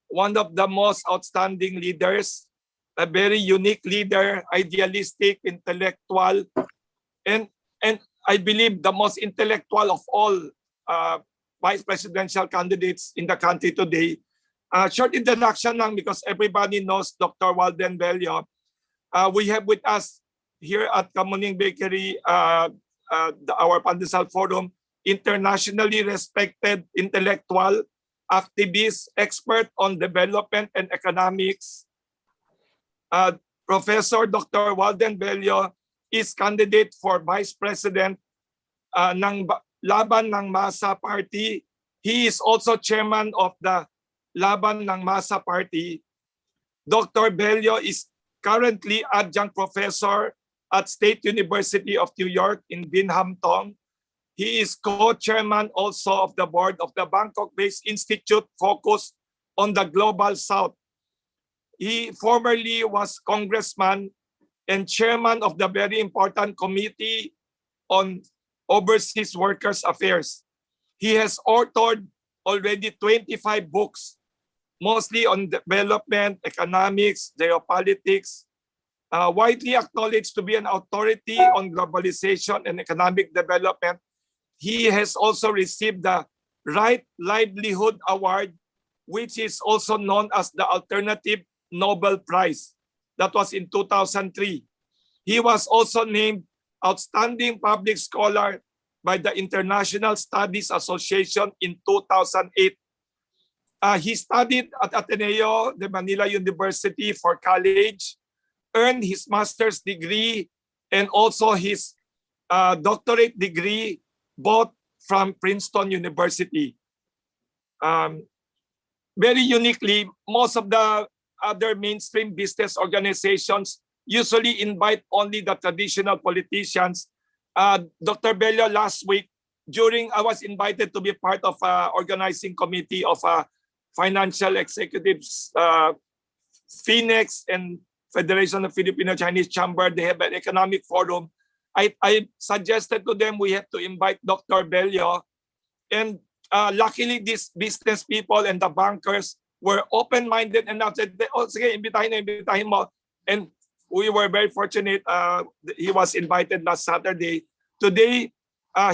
one of the most outstanding leaders, a very unique leader, idealistic, intellectual, and I believe the most intellectual of all vice presidential candidates in the country today. Short introduction lang because everybody knows Dr. Walden Bello. We have with us here at Kamuning Bakery, our Pandesal Forum, internationally respected intellectual, activist, expert on development and economics. Professor Dr. Walden Bello is candidate for Vice President ng Laban ng Masa Party. He is also chairman of the Laban ng Masa Party. Dr. Bello is currently adjunct professor at State University of New York in Binghamton. He is co-chairman also of the board of the Bangkok-based institute focused on the Global South. He formerly was congressman and chairman of the very important Committee on Overseas Workers Affairs. He has authored already 25 books, mostly on development, economics, geopolitics, widely acknowledged to be an authority on globalization and economic development. He has also received the Right Livelihood Award, which is also known as the Alternative Nobel Prize. That was in 2003. He was also named Outstanding Public Scholar by the International Studies Association in 2008. He studied at Ateneo de Manila University for college, earned his master's degree and also his doctorate degree, both from Princeton University. Very uniquely, most of the other mainstream business organizations usually invite only the traditional politicians. Dr. Bello, last week, I was invited to be part of organizing committee of financial executives, Phoenix and Federation of Filipino-Chinese Chamber. They have an economic forum. I suggested to them we have to invite Dr. Bello, and luckily these business people and the bankers were open-minded enough that oh sige, imbitahin mo. And we were very fortunate. He was invited last Saturday. Today,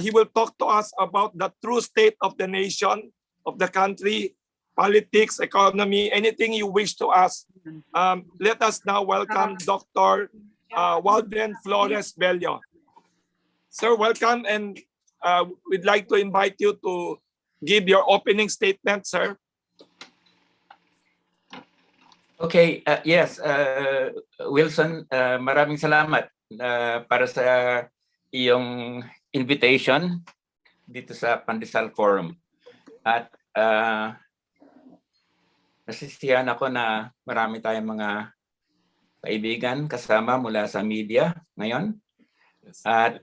he will talk to us about the true state of the nation, of the country, politics, economy, anything you wish to ask. Let us now welcome Dr. Walden Flores Bello. Sir, welcome, and we'd like to invite you to give your opening statement, sir. Okay, yes, Wilson, maraming salamat para sa iyong invitation dito sa Pandesal Forum. At nasisiyahan ako na marami tayong mga kaibigan kasama mula sa media ngayon. At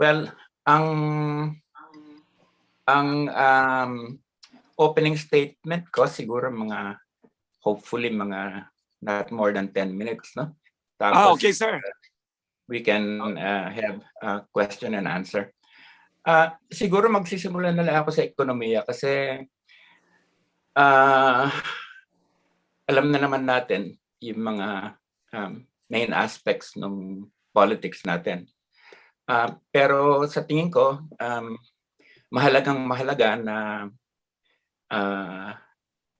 well, ang opening statement ko siguro hopefully mga not more than 10 minutes, no? Tapos, okay, sir. We can have a question and answer. Siguro magsisimula na lang ako sa ekonomiya kasi alam na naman natin yung mga main aspects ng politics natin. Pero sa tingin ko, mahalaga na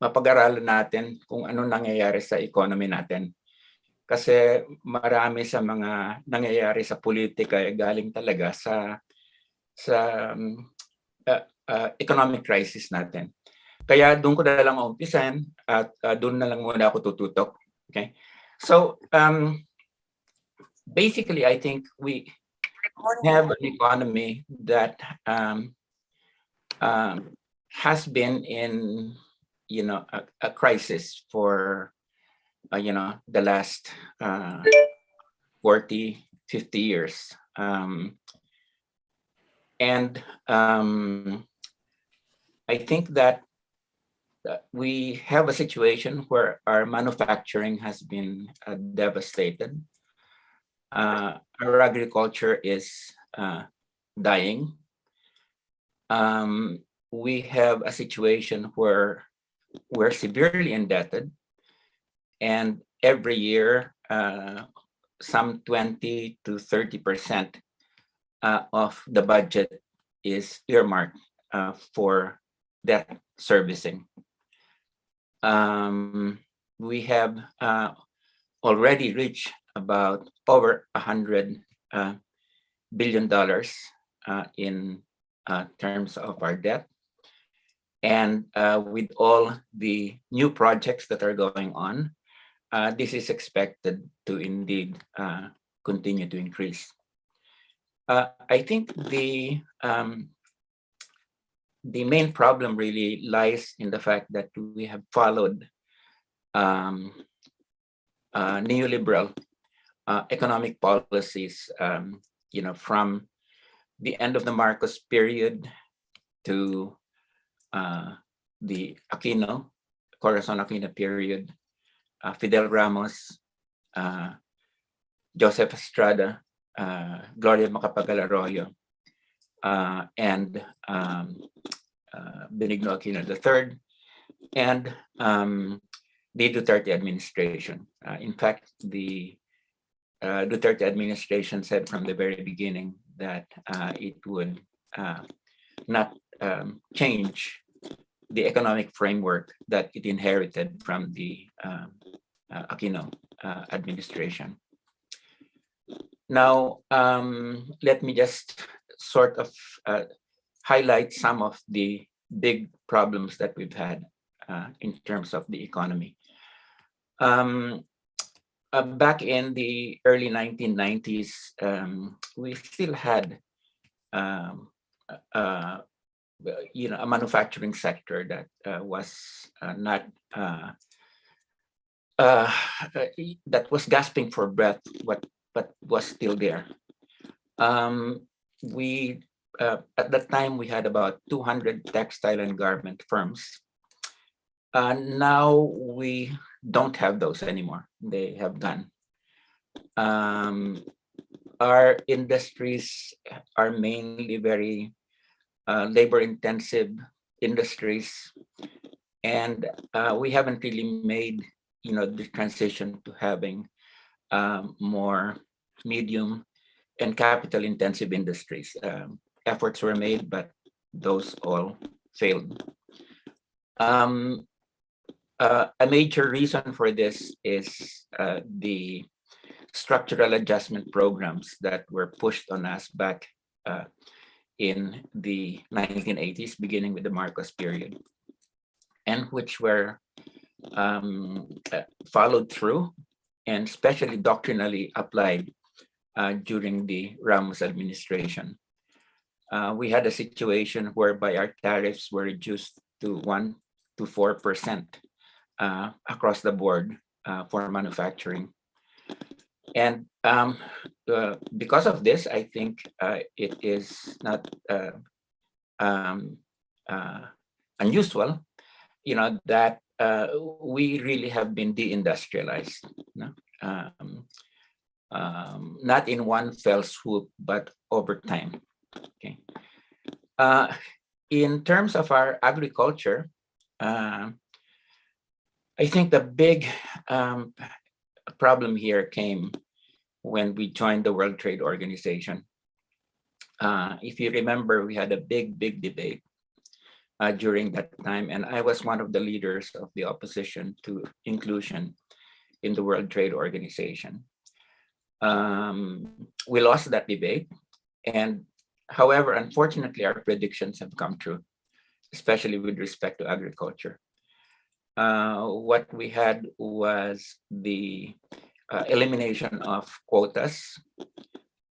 mapag-aralan natin kung ano nangyayari sa economy natin. Kasi marami sa mga nangyayari sa politika ay galing talaga sa economic crisis natin. Kaya doon ko na lang umpisan at doon na lang muna ako tututok. Okay? So, basically, I think we have an economy that has been in, a crisis for, the last 40, 50 years. And I think that we have a situation where our manufacturing has been devastated. Our agriculture is dying. We have a situation where we're severely indebted, and every year, some 20 to 30% of the budget is earmarked for debt servicing. We have already reached about over $100 billion in terms of our debt. And with all the new projects that are going on, this is expected to indeed continue to increase. I think the main problem really lies in the fact that we have followed neoliberal economic policies, from the end of the Marcos period to the Corazon Aquino period, Fidel Ramos, Joseph Estrada, Gloria Macapagal Arroyo, and Benigno Aquino III, and the Duterte administration. In fact, the Duterte administration said from the very beginning that it would not change the economic framework that it inherited from the Aquino administration. Now, let me just sort of highlight some of the big problems that we've had in terms of the economy. Back in the early 1990s, we still had a manufacturing sector that was not that was gasping for breath, but was still there. We at that time we had about 200 textile and garment firms. Now we don't have those anymore. They have gone. Our industries are mainly very labor-intensive industries, and we haven't really made the transition to having more medium and capital-intensive industries. Efforts were made, but those all failed. A major reason for this is the structural adjustment programs that were pushed on us back in the 1980s, beginning with the Marcos period, and which were followed through and especially doctrinally applied during the Ramos administration. We had a situation whereby our tariffs were reduced to 1 to 4% across the board for manufacturing. And because of this, I think it is not unusual, that we really have been deindustrialized. Not in one fell swoop, but over time. Okay. In terms of our agriculture, I think the big problem here came when we joined the World Trade Organization. If you remember, we had a big debate during that time, and I was one of the leaders of the opposition to inclusion in the World Trade Organization. We lost that debate, and however, unfortunately, our predictions have come true, especially with respect to agriculture. What we had was the elimination of quotas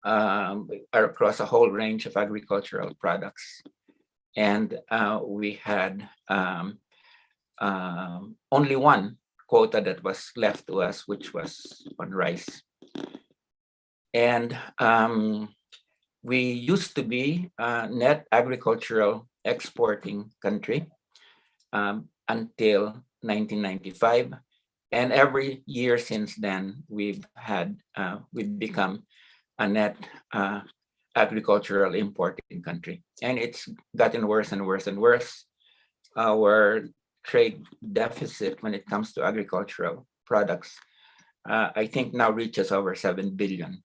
across a whole range of agricultural products. And we had only one quota that was left to us, which was on rice. And we used to be a net agricultural exporting country until 1995, and every year since then we've become a net agricultural importing country, and it's gotten worse and worse and worse. Our trade deficit when it comes to agricultural products, I think now reaches over $7 billion.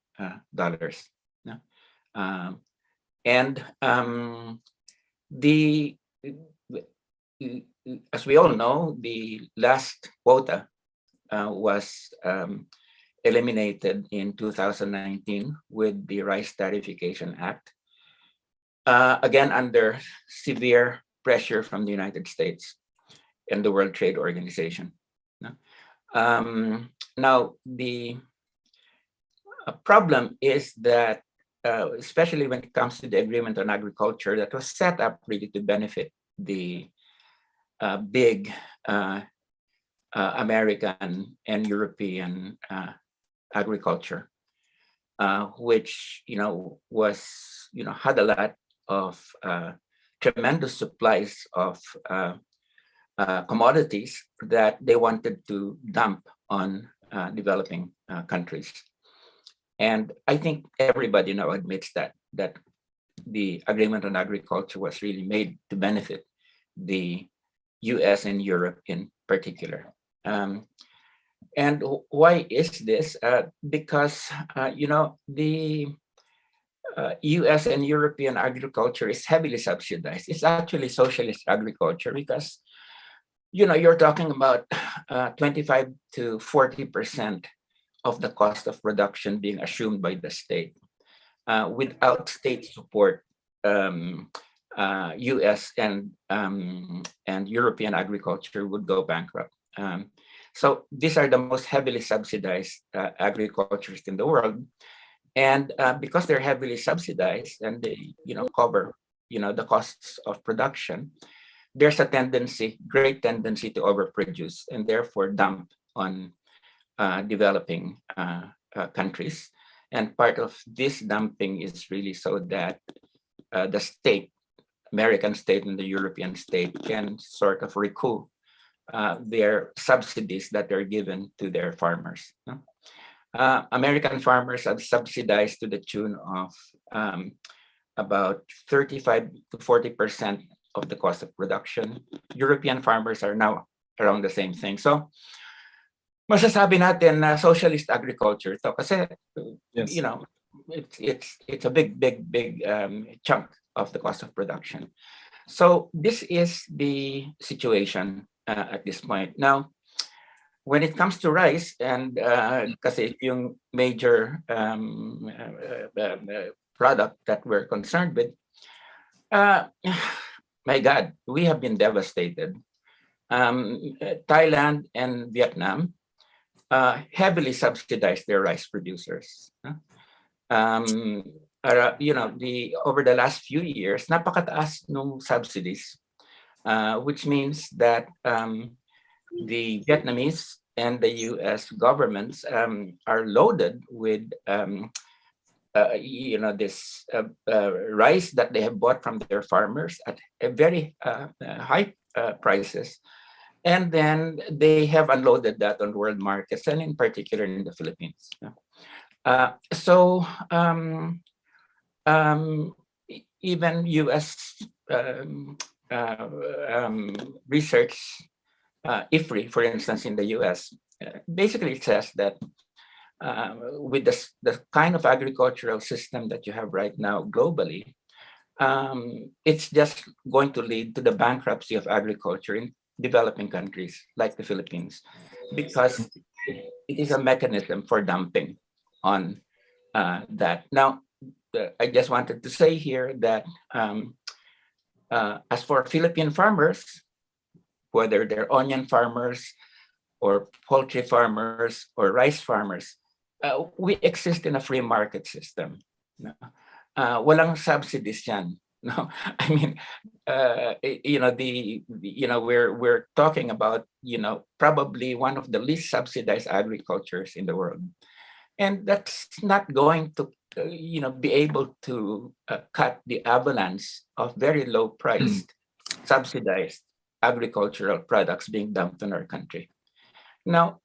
Yeah. And the as we all know, the last quota was eliminated in 2019 with the Rice Tariffication Act, again under severe pressure from the United States and the World Trade Organization. Now, the problem is that, especially when it comes to the agreement on agriculture that was set up really to benefit the big American and European agriculture, which was had a lot of tremendous supplies of commodities that they wanted to dump on developing countries. And I think everybody now admits that the agreement on agriculture was really made to benefit the US and Europe in particular. And why is this? Because the US and European agriculture is heavily subsidized. It's actually socialist agriculture because you're talking about 25 to 40% of the cost of production being assumed by the state. Without state support, US and European agriculture would go bankrupt. So these are the most heavily subsidized agricultures in the world. And because they're heavily subsidized and they cover the costs of production, there's a great tendency to overproduce and therefore dump on developing countries. And part of this dumping is really so that the state, American state and the European state, can sort of recoup their subsidies that are given to their farmers. American farmers have subsidized to the tune of about 35 to 40% of the cost of production. European farmers are now around the same thing. So, masasabi natin na socialist agriculture to kasi Yes. it's a big chunk of the cost of production. So this is the situation at this point. Now, when it comes to rice, and kasi yung major product that we're concerned with, my God, we have been devastated. Thailand and Vietnam heavily subsidized their rice producers. Over the last few years, napakataas nung subsidies, which means that the Vietnamese and the US governments are loaded with this rice that they have bought from their farmers at a very high prices. And then they have unloaded that on world markets and in particular in the Philippines. So even US research, IFRI, for instance, in the US, basically it says that with the kind of agricultural system that you have right now globally, it's just going to lead to the bankruptcy of agriculture in developing countries like the Philippines, because it is a mechanism for dumping on that. Now, I just wanted to say here that as for Philippine farmers, whether they're onion farmers or poultry farmers or rice farmers, we exist in a free market system. Walang subsidies yan. No, I mean, we're talking about probably one of the least subsidized agricultures in the world, and that's not going to be able to cut the avalanche of very low priced subsidized agricultural products being dumped in our country. Now,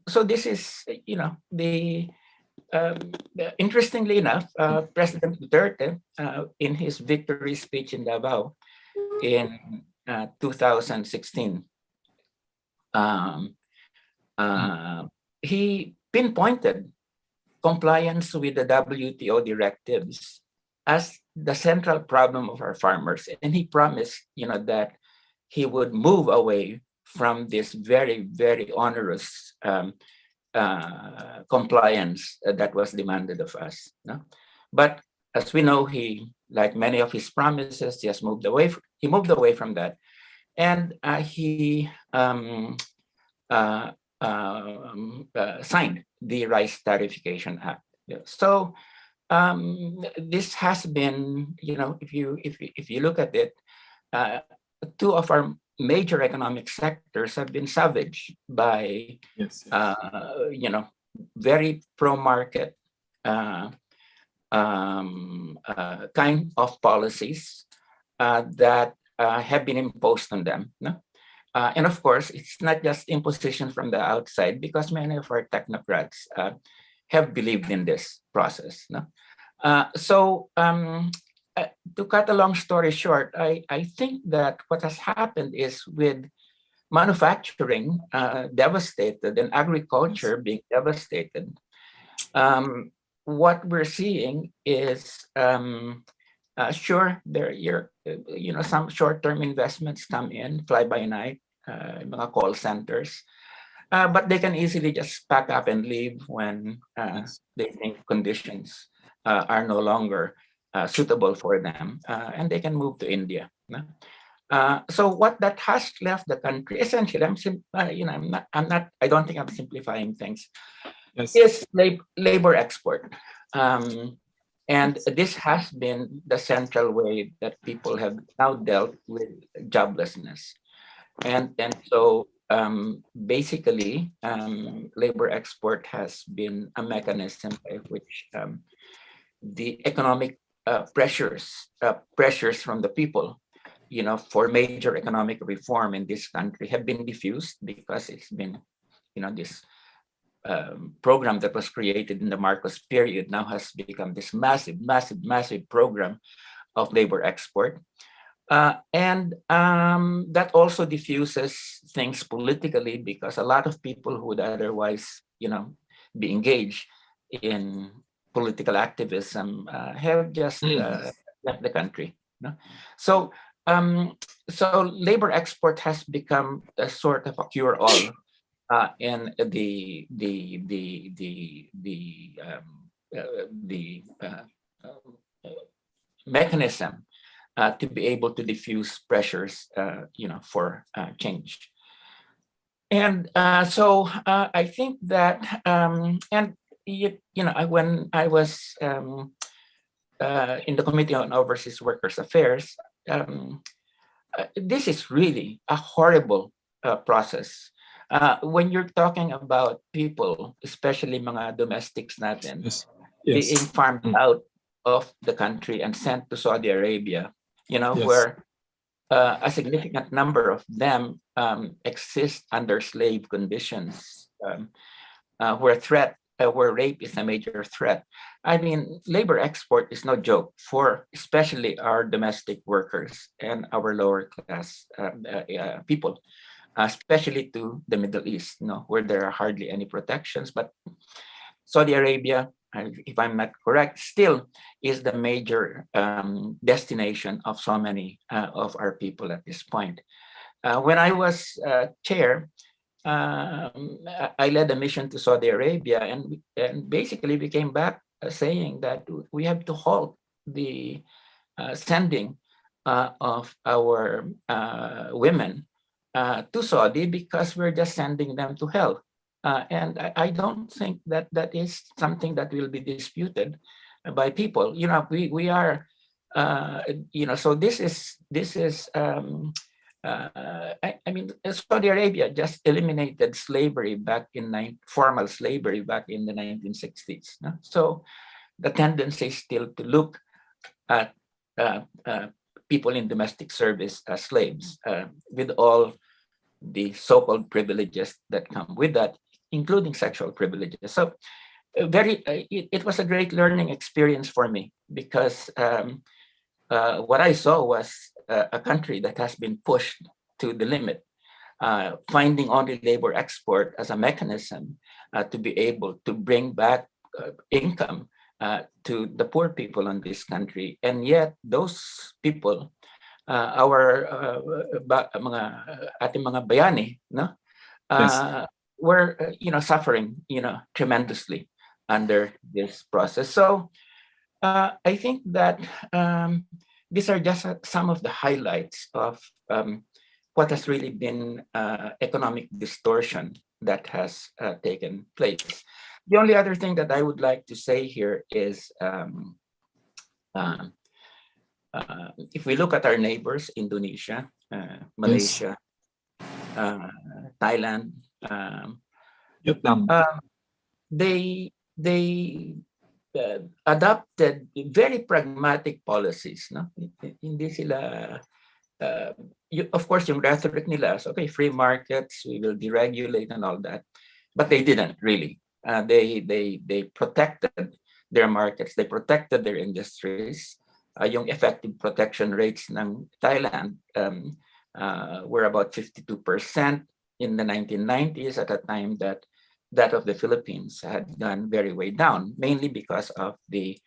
so this is interestingly enough, President Duterte, in his victory speech in Davao in 2016, Um, he pinpointed compliance with the WTO directives as the central problem of our farmers, and he promised, that he would move away from this very, very onerous compliance that was demanded of us. No? But as we know, like many of his promises, he has moved away. He moved away from that, and he signed the Rice Tariffication Act. Yeah. So this has been, if you look at it, two of our major economic sectors have been savaged by, Yes. very pro-market kind of policies that have been imposed on them. No? And of course, it's not just imposition from the outside, because many of our technocrats have believed in this process. No? To cut a long story short, I think that what has happened is, with manufacturing devastated and agriculture being devastated, what we're seeing is, sure, some short-term investments come in, fly by night, mga call centers, but they can easily just pack up and leave when they think conditions are no longer suitable for them, and they can move to India. No? So what that has left the country, essentially, I don't think I'm simplifying things, is labor export. And this has been the central way that people have now dealt with joblessness. And so basically, labor export has been a mechanism by which the economic pressures from the people, for major economic reform in this country have been diffused, because it's been, this program that was created in the Marcos period now has become this massive program of labor export. And that also diffuses things politically, because a lot of people who would otherwise, be engaged in political activism have just left the country. So labor export has become a sort of a cure-all in the mechanism to be able to diffuse pressures, for change. And so I think that, when I was in the Committee on Overseas Workers Affairs, this is really a horrible process. When you're talking about people, especially mga domestics natin, being farmed out of the country and sent to Saudi Arabia, where a significant number of them exist under slave conditions, where rape is a major threat. I mean, labor export is no joke for especially our domestic workers and our lower class people, especially to the Middle East, where there are hardly any protections. But Saudi Arabia, if I'm not correct, still is the major destination of so many of our people at this point. When I was chair, I led a mission to Saudi Arabia, and basically we came back saying that we have to halt the sending of our women to Saudi, because we're just sending them to hell. And I don't think that is something that will be disputed by people. We are, so this is. I mean, Saudi Arabia just eliminated slavery formal slavery back in the 1960s. No? So the tendency is still to look at people in domestic service as slaves, with all the so-called privileges that come with that, including sexual privileges. So it was a great learning experience for me, because what I saw was a country that has been pushed to the limit. finding only labor export as a mechanism to be able to bring back income to the poor people in this country. And yet those people, ating mga bayani, no, were suffering tremendously under this process. So I think that these are just some of the highlights of what has really been economic distortion that has taken place. The only other thing that I would like to say here is if we look at our neighbors, Indonesia, Malaysia, Thailand, Vietnam. They adopted very pragmatic policies. No? Hindi sila, of course, yung rhetoric nila, so, okay, free markets, we will deregulate and all that. But they didn't really. They protected their markets, they protected their industries. Yung effective protection rates ng Thailand were about 52% in the 1990s, at a time that of the Philippines had gone very way down, mainly because of the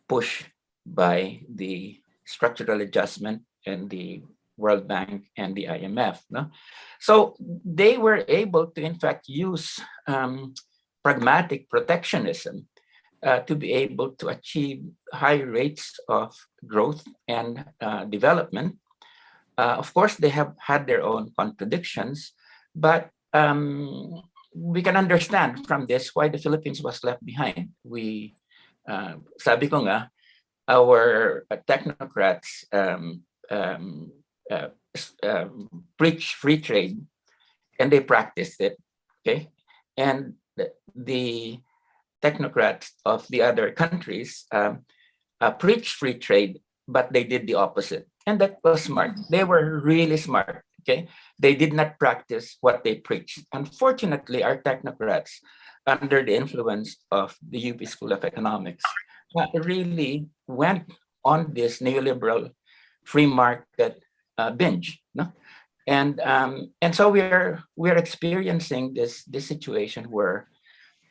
push by the structural adjustment and the World Bank and the IMF. No? So they were able to, in fact, use pragmatic protectionism to be able to achieve high rates of growth and development. Of course, they have had their own contradictions, but we can understand from this why the Philippines was left behind. We, sabi ko nga, our technocrats preach free trade, and they practiced it, okay? And the technocrats of the other countries preached free trade, but they did the opposite. And that was smart. They were really smart, okay? They did not practice what they preached. Unfortunately, our technocrats, under the influence of the UP School of Economics, really went on this neoliberal free market binge, no? And so we're experiencing this situation where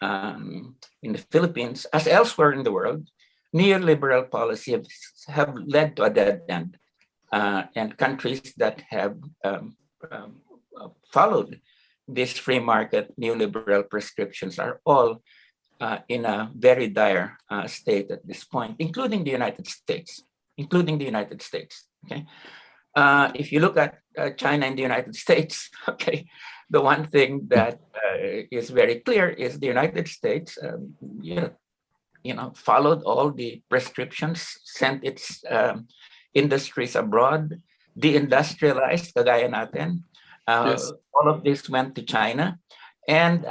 in the Philippines, as elsewhere in the world, neoliberal policies have led to a dead end, and countries that have followed these free market neoliberal prescriptions are all in a very dire state at this point, including the United States. Okay. If you look at China and the United States, okay, the one thing that is very clear is the United States, followed all the prescriptions, sent its industries abroad, deindustrialized, kagaya natin. All of this went to China. And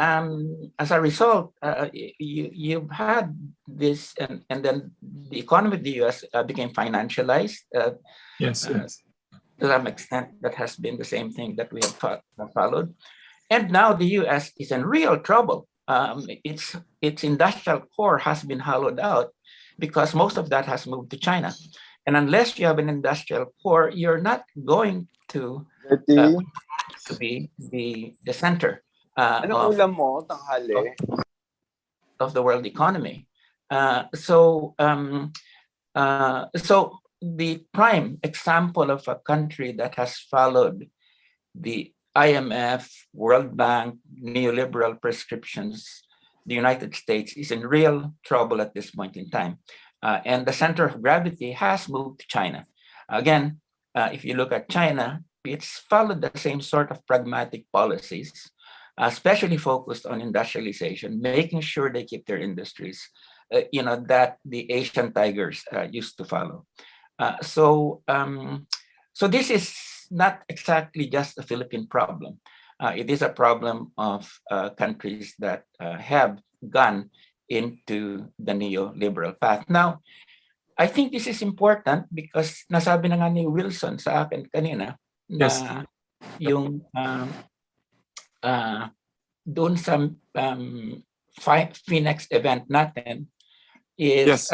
as a result, you've had this, and then the economy of the US became financialized. Yes. To some extent, that has been the same thing that we have followed. And now the US is in real trouble. Its industrial core has been hollowed out because most of that has moved to China. And unless you have an industrial core, you're not going to be the center of the world economy. So the prime example of a country that has followed the IMF, World Bank, neoliberal prescriptions, the United States, is in real trouble at this point in time. And the center of gravity has moved to China. Again, if you look at China, it's followed the same sort of pragmatic policies, especially focused on industrialization, making sure they keep their industries, that the Asian tigers used to follow. So this is not exactly just a Philippine problem. It is a problem of countries that have gone into the neoliberal path. Now, I think this is important because nasabi na nga ni Wilson sa akin kanina na yung doon sa Phoenix event natin is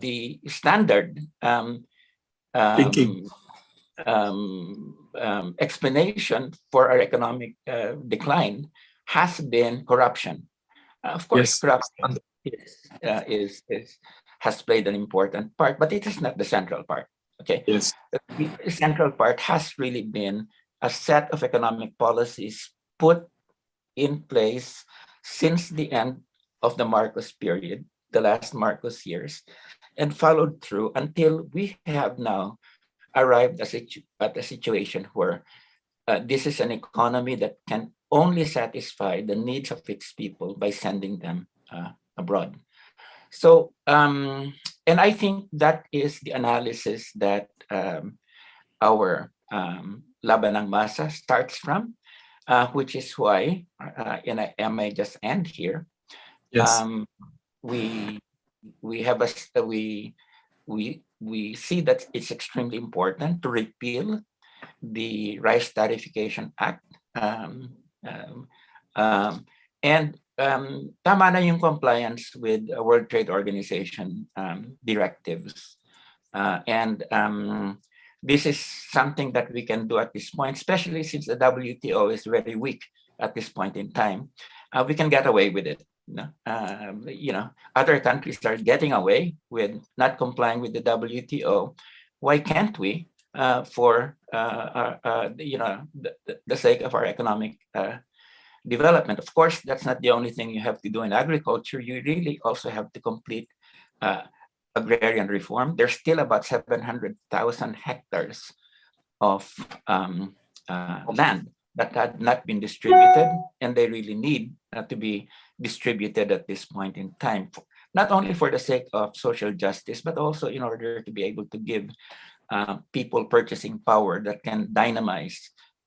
the standard explanation for our economic decline has been corruption. Of course, Yes. corruption has played an important part, but it is not the central part. Okay, Yes. the central part has really been a set of economic policies put in place since the end of the Marcos period, the last Marcos years, and followed through until we have now arrived at a situation where this is an economy that can only satisfy the needs of its people by sending them abroad. So, and I think that is the analysis that our Laban ng Masa starts from, which is why, and I may just end here. Yes. We have we see that it's extremely important to repeal the Rice Tarification Act. And tama na yung compliance with World Trade Organization directives. And this is something that we can do at this point, especially since the WTO is very weak at this point in time. We can get away with it. Other countries are getting away with not complying with the WTO. Why can't we? For the sake of our economic development. Of course, that's not the only thing you have to do in agriculture. You really also have to complete agrarian reform. There's still about 700,000 hectares of land that had not been distributed, and they really need to be distributed at this point in time, not only for the sake of social justice, but also in order to be able to give people purchasing power that can dynamize,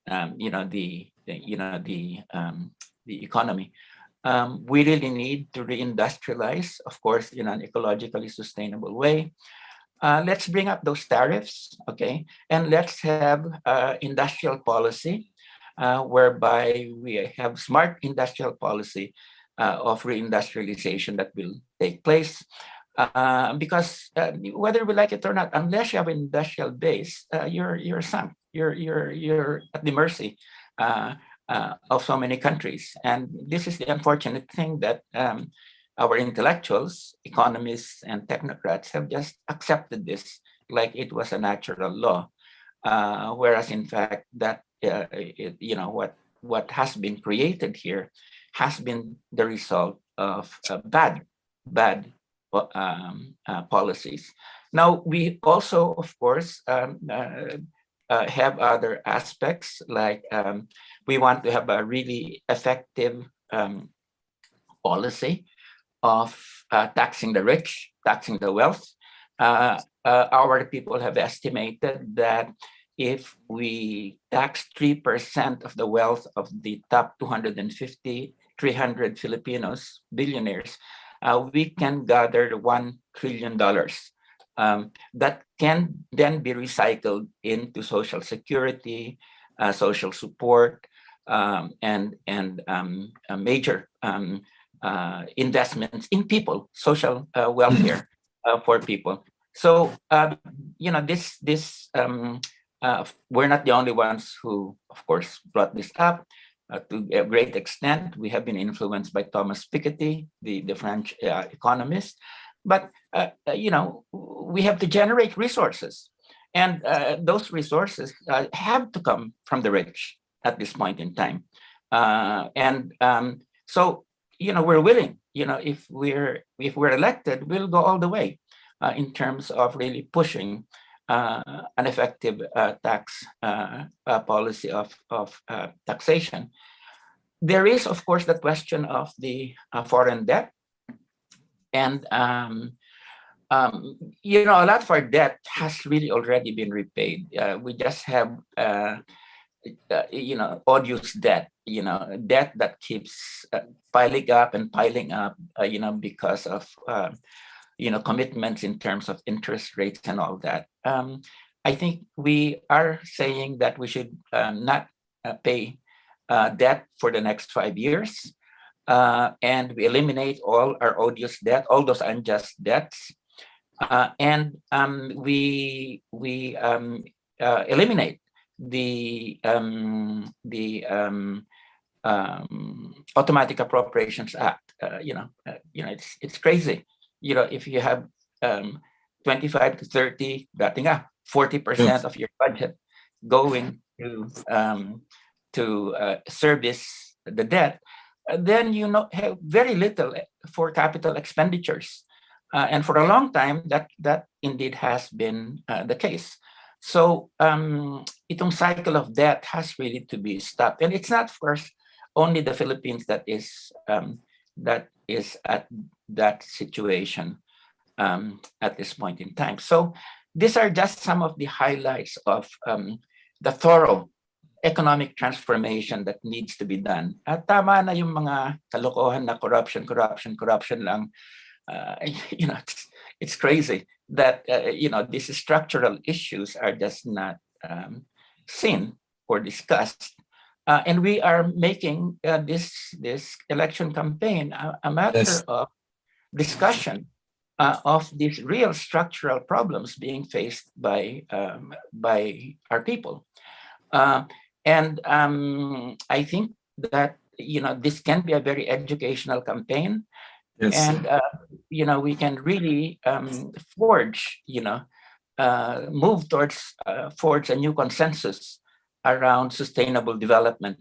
the economy. We really need to reindustrialize, of course, in an ecologically sustainable way. Let's bring up those tariffs, okay, and let's have industrial policy whereby we have smart industrial policy of reindustrialization that will take place. Because whether we like it or not, unless you have an industrial base, you're sunk. You're at the mercy of so many countries, and this is the unfortunate thing that our intellectuals, economists, and technocrats have just accepted this like it was a natural law, whereas in fact that what has been created here has been the result of bad policies. Now, we also, of course, have other aspects, like we want to have a really effective policy of taxing the rich, taxing the wealth. Our people have estimated that if we tax 3% of the wealth of the top 250, 300 Filipinos, billionaires, we can gather $1 trillion that can then be recycled into social security, social support, and major investments in people, social welfare for people. So we're not the only ones who, of course, brought this up. To a great extent, we have been influenced by Thomas Piketty, the French economist. But we have to generate resources, and those resources have to come from the rich at this point in time. So we're willing. If we're elected, we'll go all the way in terms of really pushing an effective tax policy of taxation. There is, of course, the question of the foreign debt. And a lot of our debt has really already been repaid. We just have odious debt, debt that keeps piling up and piling up, because of commitments in terms of interest rates and all that. I think we are saying that we should not pay debt for the next 5 years. And we eliminate all our odious debt, all those unjust debts, and we eliminate the Automatic Appropriations Act. It's crazy. If you have 25 to 30, dating 40% of your budget going to service the debt, then have very little for capital expenditures. And for a long time, that indeed has been the case. So itong cycle of debt has really to be stopped. And it's not first only the Philippines that is at that situation at this point in time. So these are just some of the highlights of the thorough economic transformation that needs to be done. At tama na yung mga kalokohan na corruption lang. It's crazy that these structural issues are just not seen or discussed. And we are making this election campaign a matter of discussion of these real structural problems being faced by our people. And I think that this can be a very educational campaign. Yes. And we can really move towards forge a new consensus around sustainable development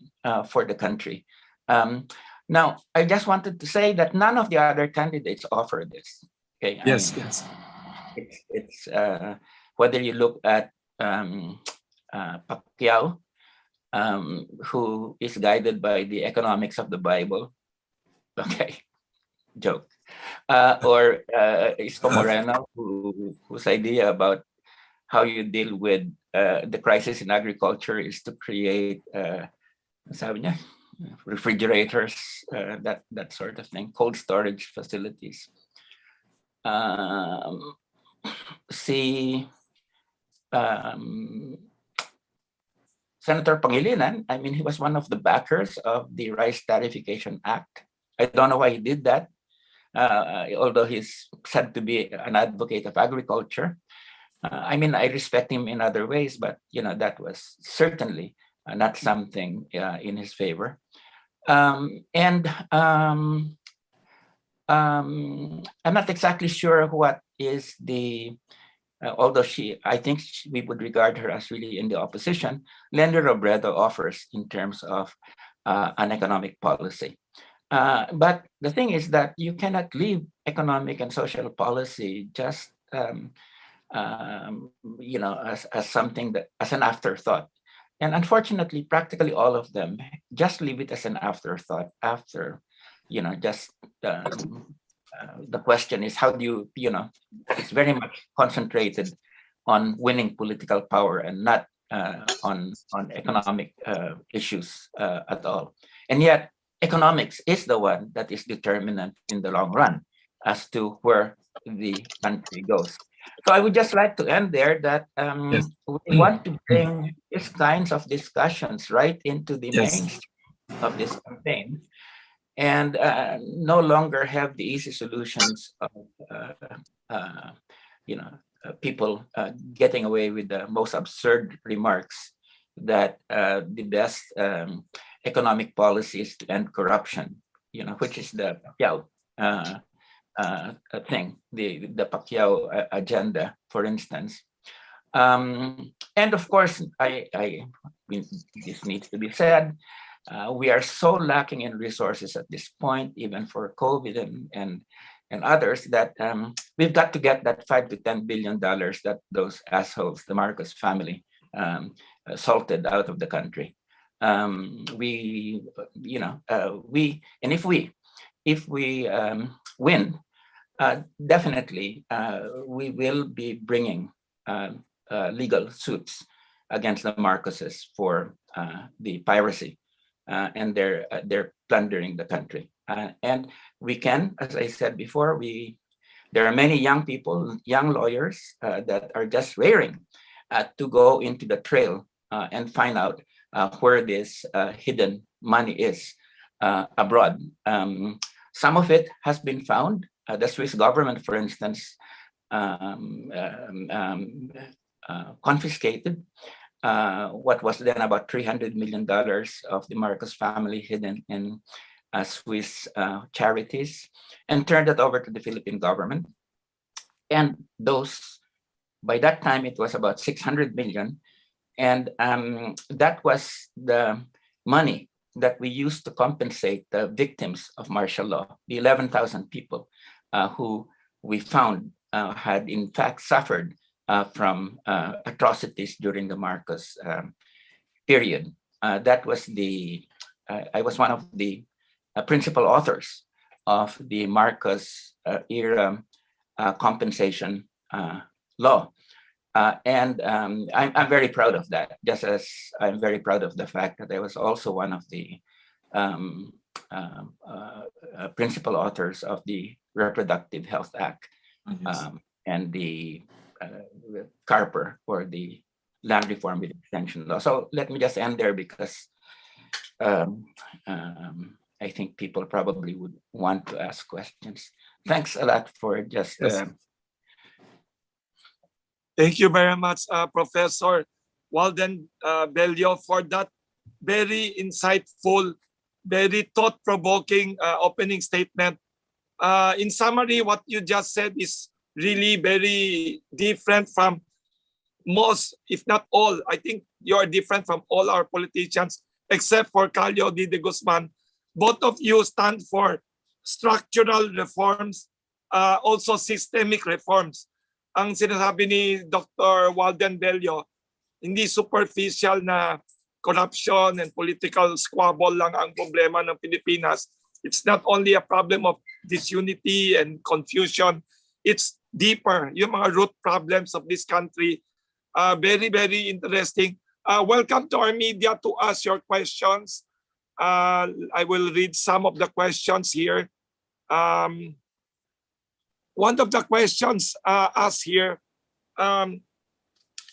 for the country. Now, I just wanted to say that none of the other candidates offer this. Okay. Yes. It's whether you look at Pacquiao, who is guided by the economics of the Bible. Okay. Joke. Or Isko Moreno, whose idea about how you deal with the crisis in agriculture is to create sabi niya, refrigerators, that sort of thing, cold storage facilities. Senator Pangilinan, he was one of the backers of the Rice Tariffication Act. I don't know why he did that. Although he's said to be an advocate of agriculture. I respect him in other ways, but that was certainly not something in his favor. I'm not exactly sure what is the, although I think we would regard her as really in the opposition, Lenny Robredo offers in terms of an economic policy. But the thing is that you cannot leave economic and social policy just as something that as an afterthought. And unfortunately, practically all of them just leave it as an afterthought after, the question is how do you, it's very much concentrated on winning political power and not on economic issues at all. And yet, economics is the one that is determinant in the long run as to where the country goes. So I would just like to end there that we want to bring these kinds of discussions right into the mainstream of this campaign and no longer have the easy solutions of people getting away with the most absurd remarks that the best economic policies to end corruption, which is the Pacquiao thing, the Pacquiao agenda, for instance. And of course, this needs to be said. We are so lacking in resources at this point, even for COVID and others, that we've got to get that $5 to $10 billion that those assholes, the Marcos family, salted out of the country. If we win, definitely we will be bringing legal suits against the Marcoses for the piracy and they're plundering the country. And we can, as I said before, there are many young people, young lawyers that are just raring to go into the trail and find out where this hidden money is abroad. Some of it has been found. The Swiss government, for instance, confiscated what was then about $300 million of the Marcos family hidden in Swiss charities, and turned it over to the Philippine government. And those, by that time, it was about 600 million. And that was the money that we used to compensate the victims of martial law, the 11,000 people who we found had in fact suffered from atrocities during the Marcos period. That was I was one of the principal authors of the Marcos era compensation law. And I'm very proud of that, just as I'm very proud of the fact that I was also one of the principal authors of the Reproductive Health Act. Yes. And the CARPER, or the Land Reform with Extension Law. So let me just end there, because I think people probably would want to ask questions. Thanks a lot for just... Yes. Thank you very much, Professor Walden Bello, for that very insightful, very thought-provoking opening statement. In summary, what you just said is really very different from most, if not all. I think you're different from all our politicians, except for Calio de Guzman. Both of you stand for structural reforms, also systemic reforms. Ang sinasabi ni Dr. Walden Bello, hindi superficial na corruption and political squabble lang ang problema ng Pilipinas. It's not only a problem of disunity and confusion. It's deeper. Yung mga root problems of this country. Very, very interesting. Welcome to our media to ask your questions. I will read some of the questions here. One of the questions asked here,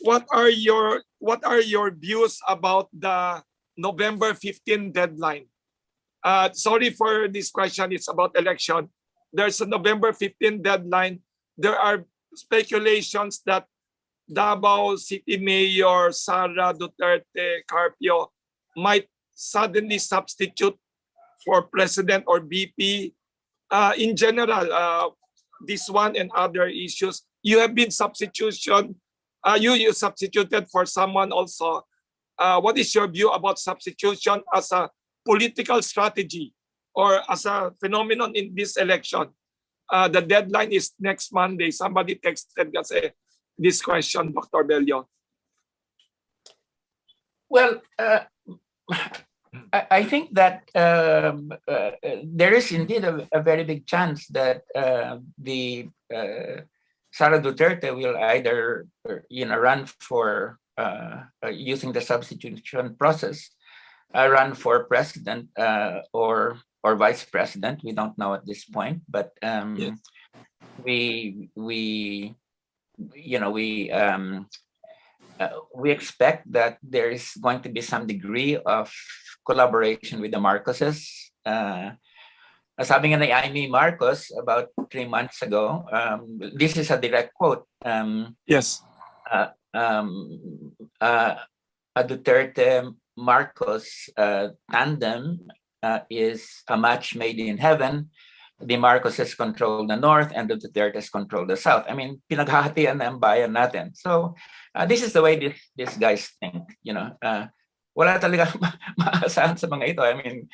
what are your views about the November 15 deadline? Sorry for this question, it's about election. There's a November 15 deadline. There are speculations that Davao City Mayor Sara Duterte Carpio might suddenly substitute for president or VP. In general, this one and other issues, you have been substituted for someone also. What is your view about substitution as a political strategy or as a phenomenon in this election? The deadline is next Monday. Somebody texted us this question, Dr. Bello. Well, I think that there is indeed a very big chance that the Sara Duterte will either run for using the substitution process, run for president or vice president. We don't know at this point, but Yes. We expect that there is going to be some degree of collaboration with the Marcoses. Sabi nga ni Amy Marcos about 3 months ago, this is a direct quote. Yes. A Duterte Marcos tandem is a match made in heaven. The Marcoses control the north and the Dutertes control the south. I mean, pinaghahatian na ang bayan natin. So this is the way these guys think. Wala talaga maasahan sa mga ito. I mean,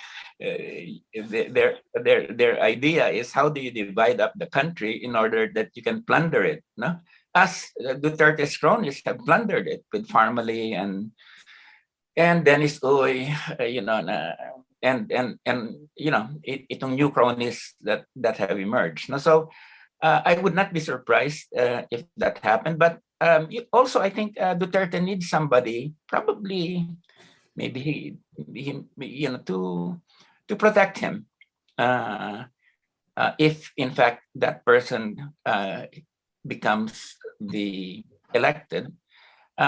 their idea is, how do you divide up the country in order that you can plunder it? No? As Duterte's cronies have plundered it with Farmally and Dennis Uy, itong new cronies that have emerged. No? So I would not be surprised if that happened. But also, I think Duterte needs somebody, probably, maybe to protect him, if in fact that person becomes the elected,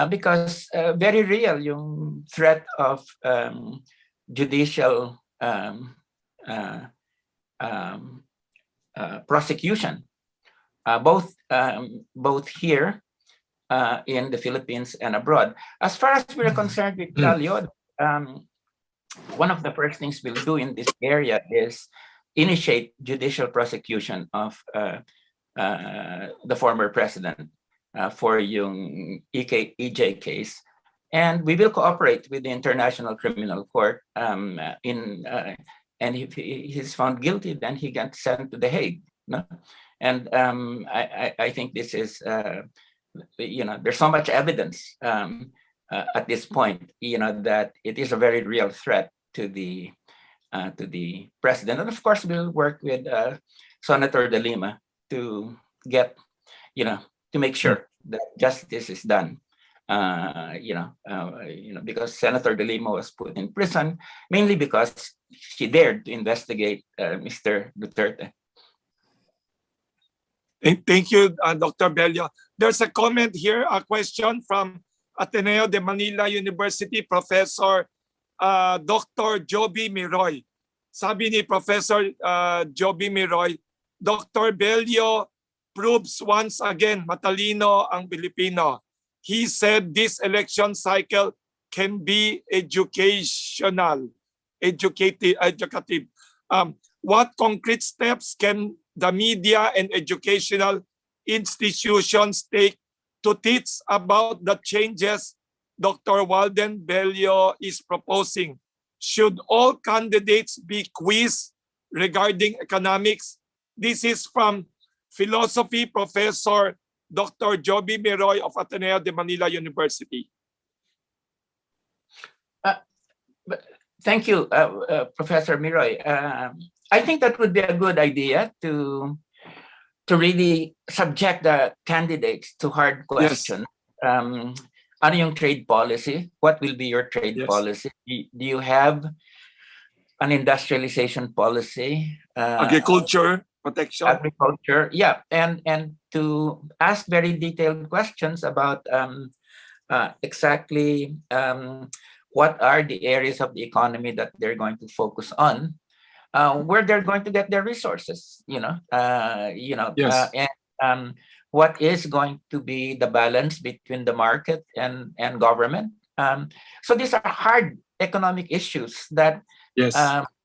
because very real yung threat of judicial prosecution, both here in the Philippines and abroad. As far as we're concerned with Calio, one of the first things we'll do in this area is initiate judicial prosecution of the former president for yung EJ case. And we will cooperate with the International Criminal Court and if he's found guilty, then he gets sent to The Hague. No? And I think this is, there's so much evidence at this point, that it is a very real threat to the president. And of course, we'll work with Senator De Lima to get, to make sure that justice is done. Because Senator De Lima was put in prison mainly because she dared to investigate Mr. Duterte. Thank you, Dr. Bello. There's a comment here, a question from Ateneo de Manila University, Professor Dr. Joby Miroy. Sabi ni Professor Joby Miroy, Dr. Bello proves once again matalino ang Pilipino. He said this election cycle can be educative. What concrete steps can the media and educational institutions take to teach about the changes Dr. Walden Bello is proposing? Should all candidates be quizzed regarding economics? This is from philosophy professor Dr. Joby Miroy of Ateneo de Manila University. Thank you, Professor Miroy. I think that would be a good idea to really subject the candidates to hard questions. Yes. Ano yung trade policy? What will be your trade policy? Do you have an industrialization policy? Agriculture protection. Agriculture, yeah, and to ask very detailed questions about exactly what are the areas of the economy that they're going to focus on, where they're going to get their resources, and what is going to be the balance between the market and government. So these are hard economic issues that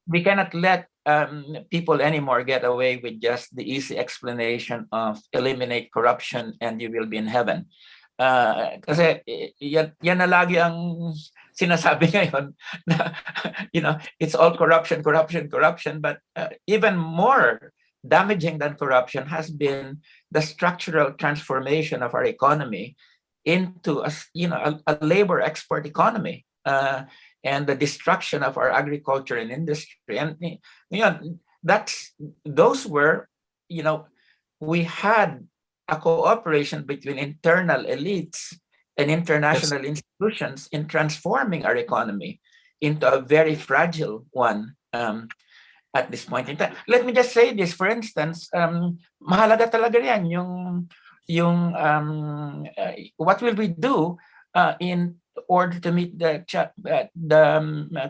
we cannot let people anymore get away with just the easy explanation of eliminate corruption and you will be in heaven. Kasi yan na lagi ang sinasabi ngayon na, it's all corruption, but even more damaging than corruption has been the structural transformation of our economy into a labor export economy. And the destruction of our agriculture and industry. And we had a cooperation between internal elites and international institutions in transforming our economy into a very fragile one at this point in time. Let me just say this, for instance, mahalaga talaga yan yung what will we do in order to meet the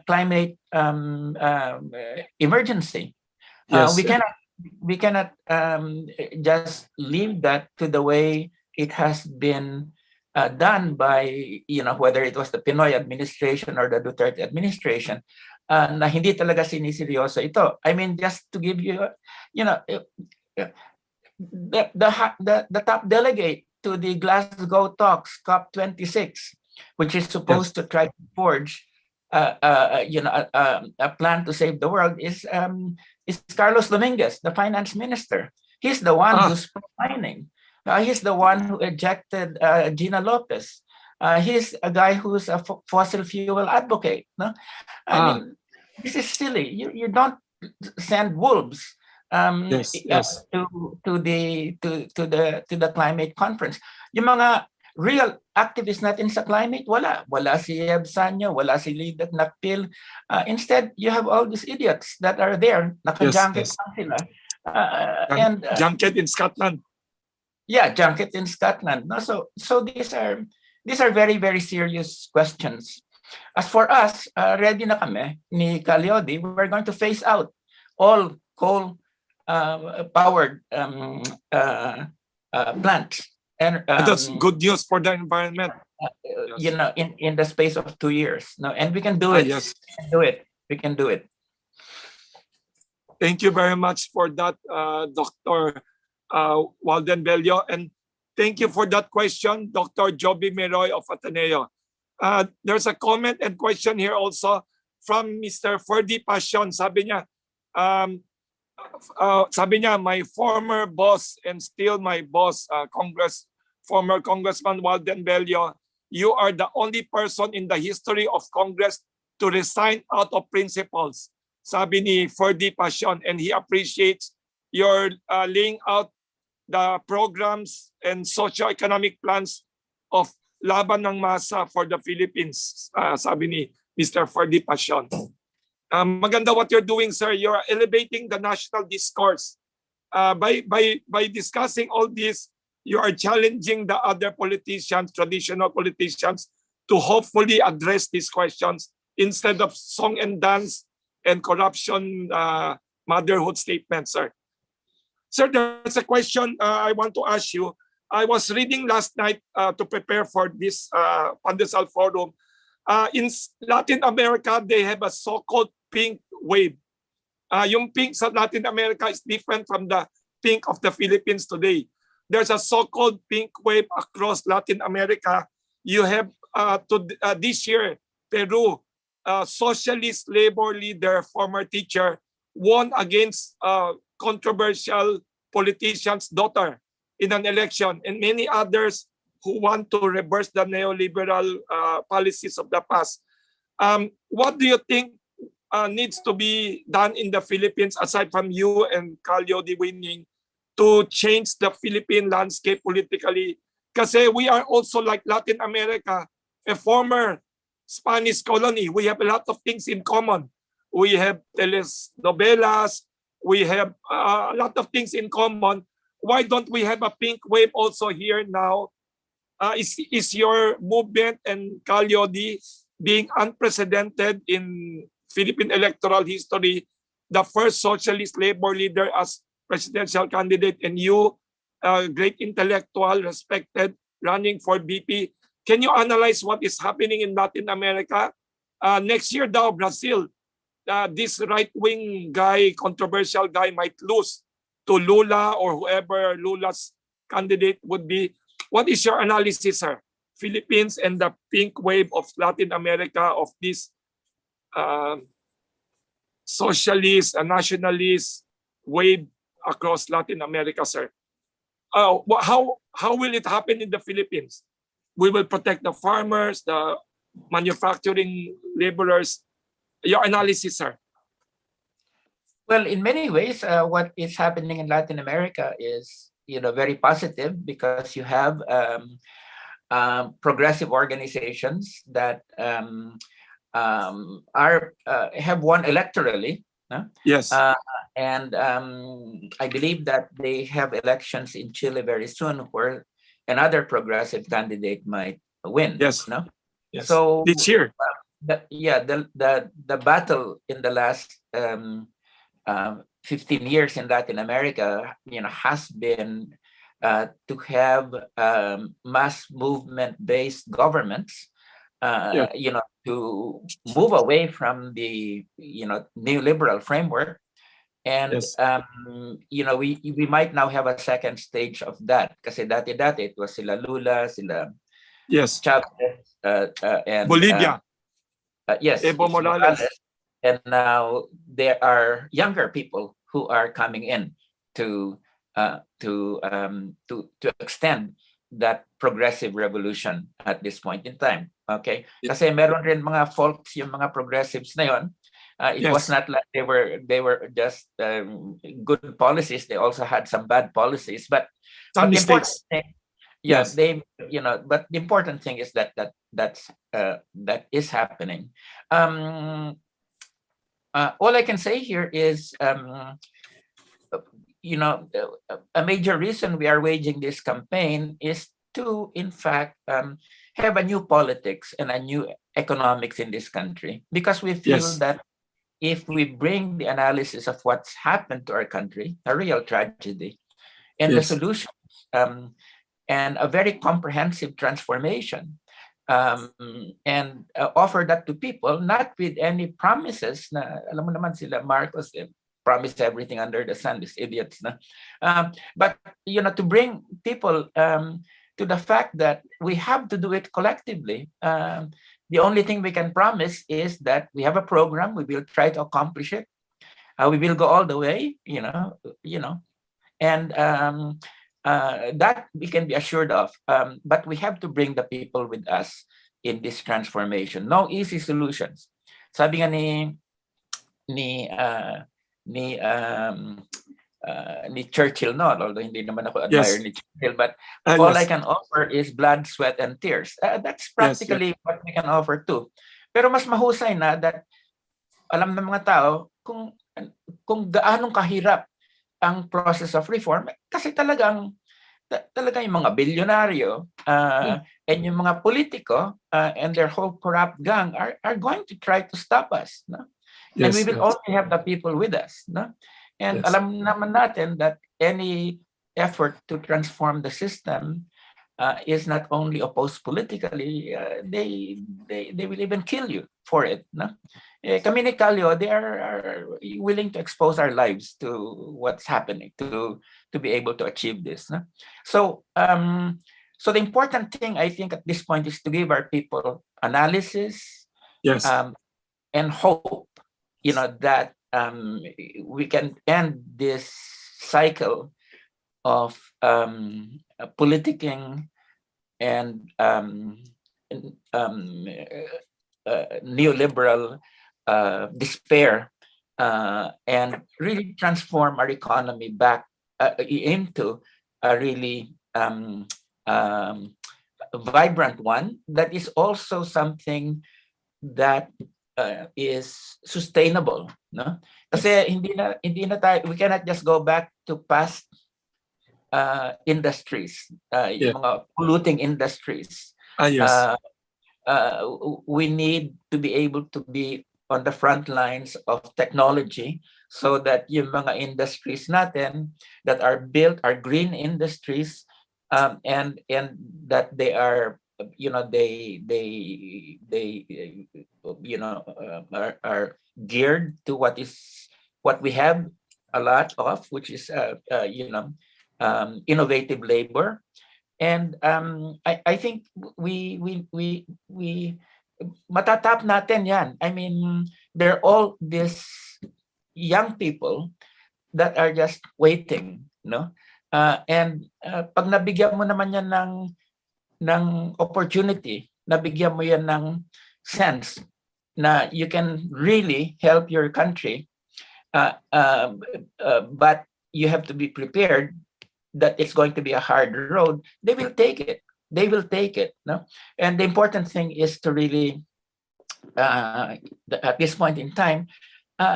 climate emergency. We cannot just leave that to the way it has been done by whether it was the Pinoy administration or the Duterte administration, na hindi talaga siniseryoso ito. I mean, just to give you, the top delegate to the Glasgow talks, COP26, which is supposed to try to forge a plan to save the world, is Carlos Dominguez, the finance minister. He's the one who's pro-mining. He's the one who ejected Gina Lopez. He's a guy who's a fossil fuel advocate. No? I mean, this is silly. You don't send wolves to the climate conference. Yung mga real activists natin sa climate, wala si Eb Sanyo, wala si Lidat Nakpil. Instead, you have all these idiots that are there, naka-junket lang sila. Junket in Scotland. Yeah, junket in Scotland. No, so these are very, very serious questions. As for us, ready na kami ni Calyodi. We're going to phase out all coal powered plants. And And that's good news for the environment. you Yes. know, in the space of 2 years. No, and we can do it. Yes. We can do it. We can do it. Thank you very much for that, Dr. Walden Bello. And thank you for that question, Dr. Joby Meroy of Ateneo. There's a comment and question here also from Mr. Ferdy Passion. Sabi niya, my former boss and still my boss, former Congressman Walden Bello, you are the only person in the history of Congress to resign out of principles. Sabi ni Ferdy Passion, and he appreciates your laying out the programs and socio-economic plans of laban ng masa for the Philippines. Sabi ni Mr. Ferdy Passion. Maganda what you're doing, sir. You're elevating the national discourse. By discussing all this, you are challenging the other politicians, traditional politicians, to hopefully address these questions instead of song and dance and corruption motherhood statements, sir. Sir, there's a question I want to ask you. I was reading last night to prepare for this Pandesal Forum. In Latin America, they have a so-called pink wave. Yung pink sa Latin America is different from the pink of the Philippines today. There's a so-called pink wave across Latin America. You have this year, Peru, socialist labor leader, former teacher, won against controversial politician's daughter in an election, and many others who want to reverse the neoliberal policies of the past. What do you think needs to be done in the Philippines, aside from you and Calio de winning, to change the Philippine landscape politically? Kasi we are also like Latin America, a former Spanish colony. We have a lot of things in common. We have telenovelas, we have a lot of things in common. Why don't we have a pink wave also here now? Is your movement and Calyodi being unprecedented in Philippine electoral history, the first socialist labor leader as presidential candidate, and you, great intellectual, respected, running for BP? Can you analyze what is happening in Latin America? Next year daw, Brazil, this right-wing guy, controversial guy, might lose to Lula or whoever Lula's candidate would be. What is your analysis, sir? Philippines and the pink wave of Latin America, of this socialist and nationalist wave across Latin America, sir. How will it happen in the Philippines? We will protect the farmers, the manufacturing laborers. Your analysis, sir. Well, in many ways, what is happening in Latin America is, very positive, because you have progressive organizations that have won electorally. Yes. And I believe that they have elections in Chile very soon, where another progressive candidate might win. Yes. No. Yes. So this year. The battle in the last 15 years in Latin America, has been to have mass movement-based governments, to move away from the neoliberal framework, and Yes. We might now have a second stage of that. Kasi dati it was sila Lula, sila Yes. Chavez, and Bolivia. Yes, Evo it's Morales. And now there are younger people who are coming in to extend that progressive revolution at this point in time. Okay, kasi meron rin mga faults yung mga progressives na yon. It was not like they were just good policies. They also had some bad policies, but some the mistakes. But the important thing is that is happening. All I can say here is, a major reason we are waging this campaign is to, in fact, have a new politics and a new economics in this country, because we feel that if we bring the analysis of what's happened to our country, a real tragedy, and the solutions, and a very comprehensive transformation, and offer that to people, not with any promises. Na, alam mo naman sila, Marcos, promise everything under the sun, these idiots. Na. But to bring people to the fact that we have to do it collectively. The only thing we can promise is that we have a program. We will try to accomplish it. We will go all the way. And that we can be assured of. But we have to bring the people with us in this transformation. No easy solutions. Sabi nga ni Churchill, no, although hindi naman ako admire ni Churchill, but all I can offer is blood, sweat, and tears. That's practically what we can offer too. Pero mas mahusay na that alam ng mga tao kung gaanong kahirap ang process of reform, kasi talaga yung mga bilyonaryo and yung mga politiko and their whole corrupt gang are going to try to stop us. No? And we will only have the people with us. No? And alam naman natin that any effort to transform the system is not only opposed politically, they will even kill you for it. No? Kami ni Calio, they are willing to expose our lives to what's happening to be able to achieve this. No? So the important thing, I think, at this point is to give our people analysis and hope, that we can end this cycle of politicking and neoliberal despair, and really transform our economy back into a really vibrant one that is also something that is sustainable, no? Kasi hindi na tayo, we cannot just go back to past industries, yung mga polluting industries. We need to be able to be on the front lines of technology so that yung mga industries natin that are built are green industries, and that they are are geared to what we have a lot of, which is innovative labor. And I think we matatap natin yan. I mean, they're all these young people that are just waiting, no? And pag nabigyan mo naman yan ng opportunity, nabigyan mo yan ng sense na you can really help your country, but you have to be prepared that it's going to be a hard road, they will take it. They will take it. No? And the important thing is to really, at this point in time,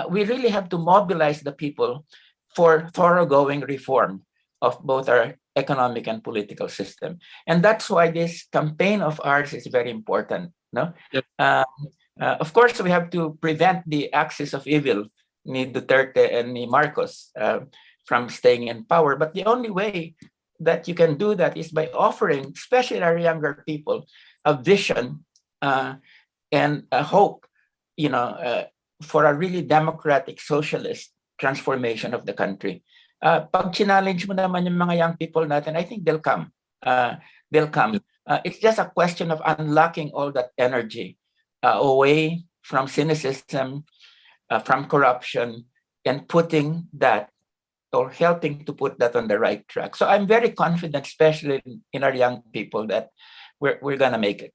we really have to mobilize the people for thoroughgoing reform of both our economic and political system. And that's why this campaign of ours is very important. No? Of course, we have to prevent the axis of evil, ni Duterte and ni Marcos, from staying in power. But the only way that you can do that is by offering, especially our younger people, a vision and a hope, for a really democratic, socialist transformation of the country. Pag challenge mo naman yung mga young people natin, I think they'll come. It's just a question of unlocking all that energy away from cynicism, from corruption, and putting that, or helping to put that on the right track. So I'm very confident, especially in our young people, that we're gonna make it.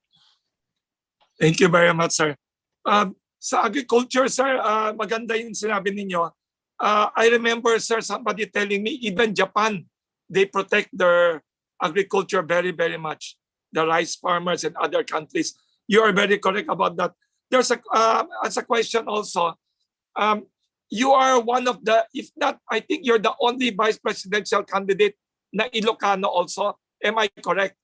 Thank you very much, sir. Sa agriculture, sir, maganda yung sinabi ninyo. I remember, sir, somebody telling me, even Japan, they protect their agriculture very, very much. The rice farmers in other countries. You are very correct about that. There's as a question also, you are one of the, if not, I think you're the only vice presidential candidate na Ilocano also. Am I correct?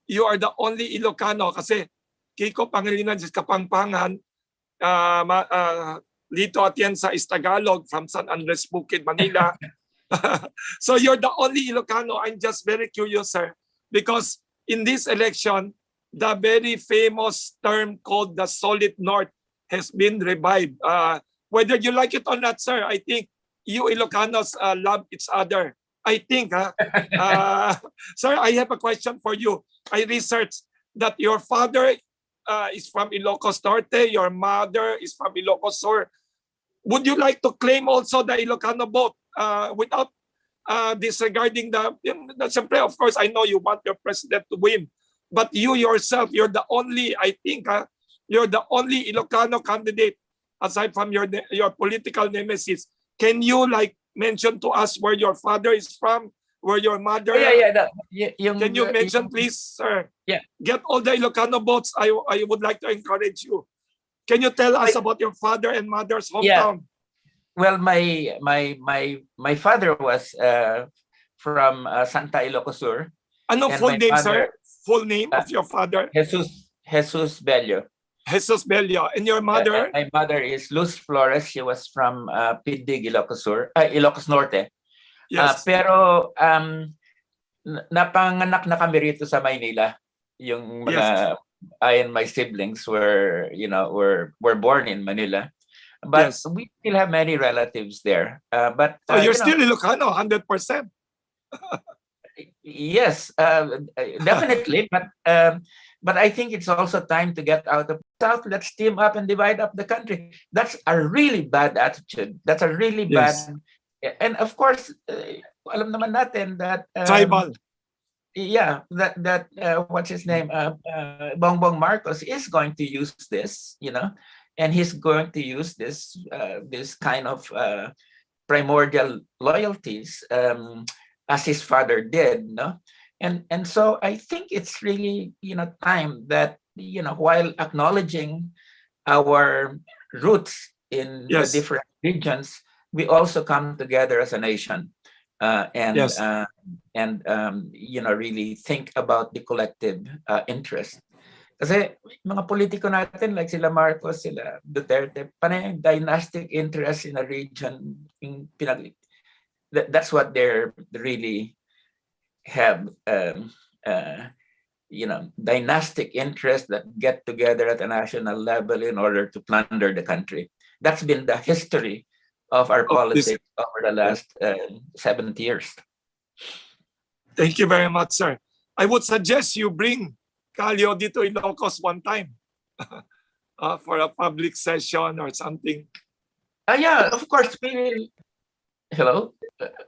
You are the only Ilocano kasi Kiko Pangilinan sa Kapampangan, Lito Atienza is Tagalog from San Andres Bukid, Manila. So you're the only Ilocano. I'm just very curious, sir, because in this election, the very famous term called the solid north has been revived. Whether you like it or not, sir, I think you Ilocanos love each other. I think, sir, I have a question for you. I researched that your father is from Ilocos Norte, your mother is from Ilocos Sur. Would you like to claim also the Ilocano vote without disregarding siyempre, of course, I know you want your president to win, but you yourself, you're the only, I think, you're the only Ilocano candidate aside from your political nemesis. Can you like mention to us where your father is from, where your mother? Can you mention, please, sir? Yeah. Get all the Ilocano votes. I would like to encourage you. Can you tell us about your father and mother's hometown? Well, my father was from Santa Ilocos Sur. Ano full name, sir? Full name of your father? Jesus Bello. Jesus Bello. And your mother? My mother is Luz Flores. She was from Pindig, Ilocos Sur, Ilocos Norte. Yes. Pero napanganak na kami rito sa Maynila. Yung mga I and my siblings were born in Manila. But we still have many relatives there. But so you're still Ilocano, 100%. Yes, definitely. But I think it's also time to get out of South. Let's team up and divide up the country. That's a really bad attitude. That's a really bad. And of course, alam naman natin that tribal. Yeah, that what's his name? Bongbong Marcos is going to use this, and he's going to use this kind of primordial loyalties as his father did, and so I think it's really time that while acknowledging our roots in the different regions, we also come together as a nation. And really think about the collective interest. Kasi mga politiko natin like sila Marcos, sila Duterte, panay dynastic interest in a region. That's what they're really have. Dynastic interests that get together at a national level in order to plunder the country. That's been the history of our politics over the last 70 years. Thank you very much, sir. I would suggest you bring Calio dito in Ilocos one time for a public session or something. Yeah, of course we will. Hello.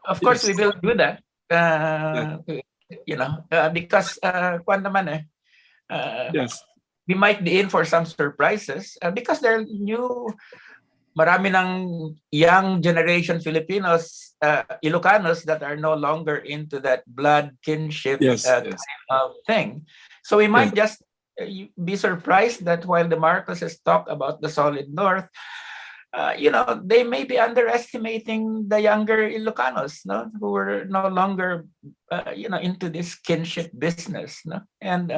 Of course we will do that. Because we might be in for some surprises because they're new. Marami ng young generation Filipinos, Ilocanos that are no longer into that blood kinship kind of thing. So we might just be surprised that while the Marcoses talk about the solid north, they may be underestimating the younger Ilocanos, who are no longer, into this kinship business, and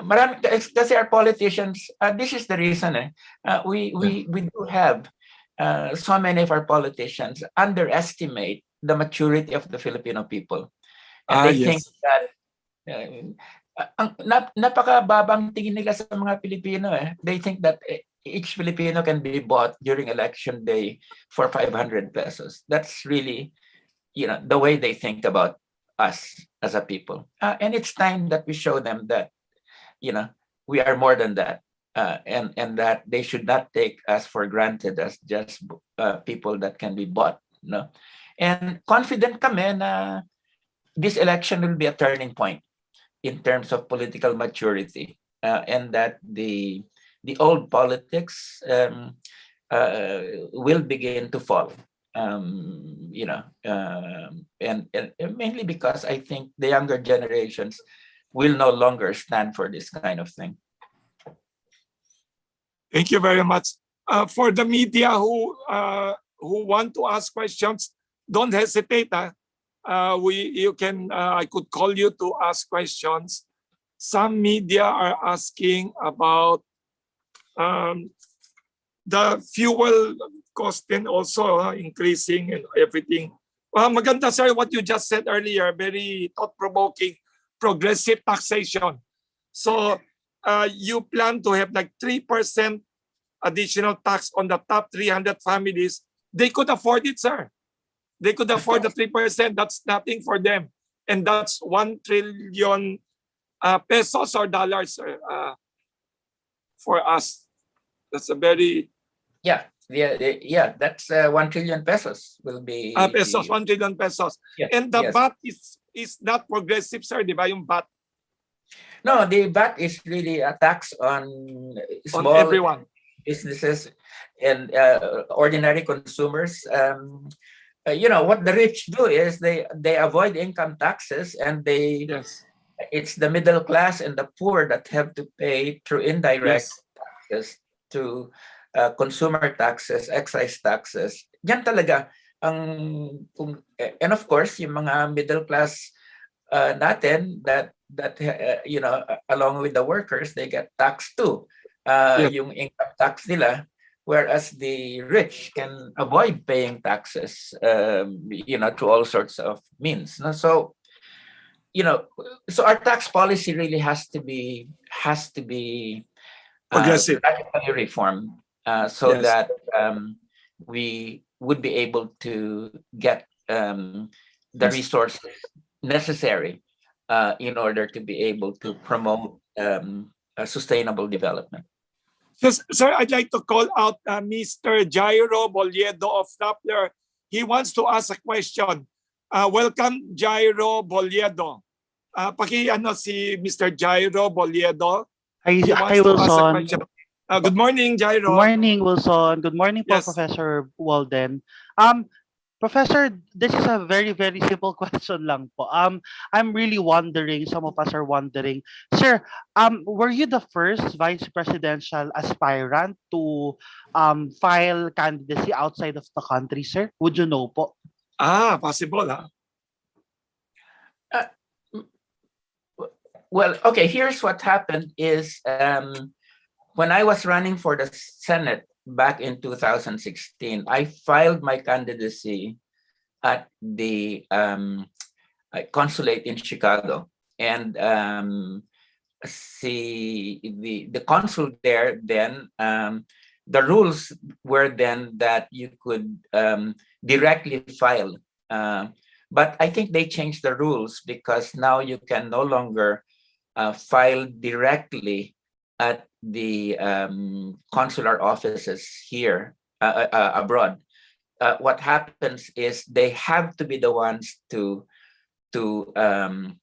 marami kasi our politicians, this is the reason we do have so many of our politicians underestimate the maturity of the Filipino people, and they think that napakababang tingin nila sa mga Pilipino. They think that each Filipino can be bought during election day for 500 pesos. That's really the way they think about us as a people, and it's time that we show them that we are more than that, and that they should not take us for granted as just people that can be bought. And confident kami na this election will be a turning point in terms of political maturity, and that the old politics will begin to fall. And mainly because I think the younger generations will no longer stand for this kind of thing. Thank you very much. For the media who want to ask questions, don't hesitate. I could call you to ask questions. Some media are asking about the fuel cost and also increasing and everything. Maganda, sir, what you just said earlier. Very thought-provoking, progressive taxation. So you plan to have like 3% additional tax on the top 300 families. They could afford it, sir. They could afford the 3%. That's nothing for them. And that's 1 trillion pesos or dollars, sir, for us. That's a very... Yeah, that's 1 trillion pesos will be pesos, 1 trillion pesos. Yeah, And the yes. VAT is not progressive, sir, di ba? Yung VAT No, the VAT is really a tax on on small everyone. businesses and ordinary consumers. What the rich do is they avoid income taxes, and Yes. it's the middle class and the poor that have to pay through indirect Yes. taxes to consumer taxes, excise taxes. Yan talaga and of course yung mga middle class natin that along with the workers, they get taxed too. Yung income tax nila, whereas the rich can avoid paying taxes through all sorts of means. No? So our tax policy really has to be Progressive. radically reformed so that we would be able to get the resources necessary in order to be able to promote sustainable development. Yes, sir, I'd like to call out Mr. Jairo Boliedo of Doppler. He wants to ask a question. Welcome, Jairo Boliedo. Si Mr. Jairo Boliedo. Hi, He wants to ask a Wilson. question. Good morning, Jairo. Good morning, Wilson. Good morning po, Yes. Professor Walden. Professor, this is a very, very simple question lang po. I'm really wondering, some of us are wondering, sir, were you the first vice presidential aspirant to file candidacy outside of the country, sir? Would you know po? Possible, huh? Well, okay, here's what happened is when I was running for the Senate back in 2016, I filed my candidacy at the consulate in Chicago. And the consul there then, the rules were then that you could directly file. But I think they changed the rules because now you can no longer file directly at the consular offices here abroad. What happens is they have to be the ones to yung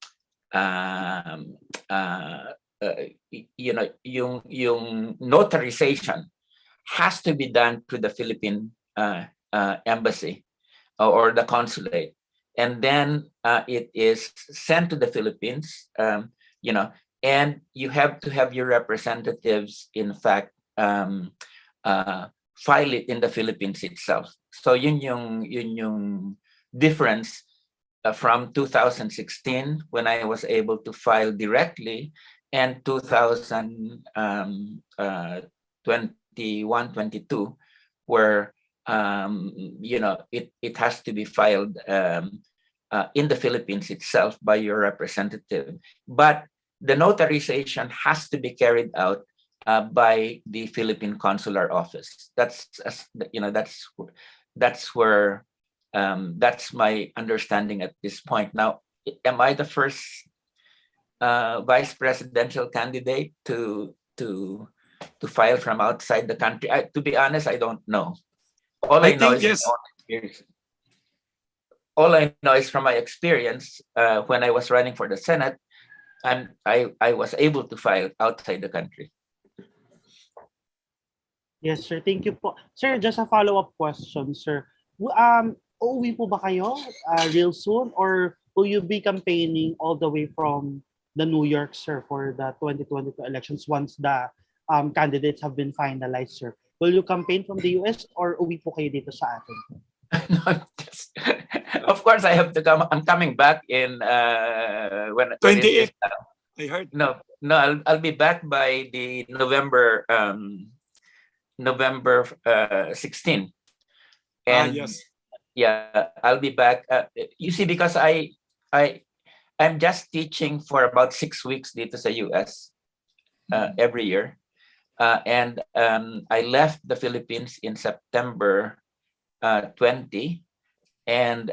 notarization has to be done to the Philippine embassy or the consulate, and then it is sent to the Philippines. And you have to have your representatives, in fact, file it in the Philippines itself. So yun yung difference from 2016 when I was able to file directly, and 2021-22 where it has to be filed in the Philippines itself by your representative. But the notarization has to be carried out by the Philippine Consular Office. That's where that's my understanding at this point. Now, am I the first vice presidential candidate to file from outside the country? To be honest, I don't know. All I know is from my experience when I was running for the Senate, and I was able to file outside the country. Yes, sir. Thank you po. Sir, just a follow-up question, sir. Uuwi po ba kayo real soon, or will you be campaigning all the way from the New York, sir, for the 2022 elections once the candidates have been finalized, sir? Will you campaign from the US or uwi po kayo dito sa atin? Of course, I have to come. I'm coming back in when 28. I heard. No, I'll be back by the November 16. And yes. yeah, I'll be back. You see, because I'm just teaching for about 6 weeks dito sa US every year. And I left the Philippines in September 20. And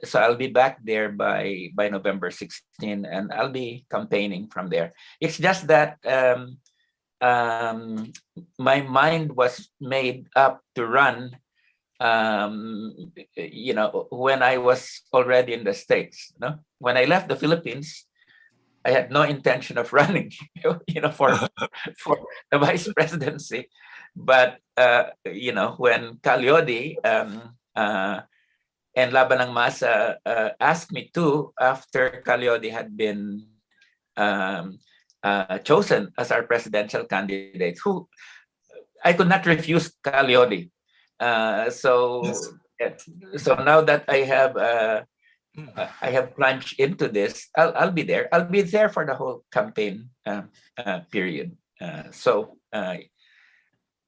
so I'll be back there by November 16, and I'll be campaigning from there. It's just that my mind was made up to run, when I was already in the States. No? When I left the Philippines, I had no intention of running, for the vice presidency. But when Calyodi and Laban ng Masa asked me to, after Calyodi had been chosen as our presidential candidate, who I could not refuse Calyodi. So now that I have plunged into this, I'll be there. I'll be there for the whole campaign period. So I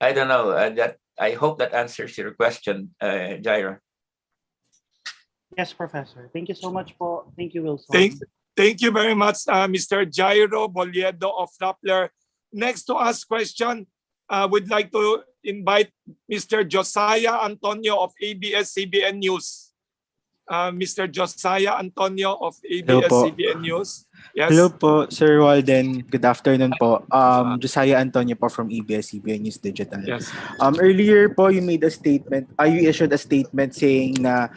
don't know that. I hope that answers your question, Jairo. Yes, Professor. Thank you so much po. Thank you, Wilson. Thank you very much, Mr. Jairo Boliedo of Rappler. Next to ask question, would like to invite Mr. Josiah Antonio of ABS-CBN News. Mr. Josiah Antonio of ABS-CBN News. Yes. Hello po, Sir Walden. Good afternoon po. Josiah Antonio po from ABS-CBN News Digital. Yes. Earlier po, you made a statement, you issued a statement saying na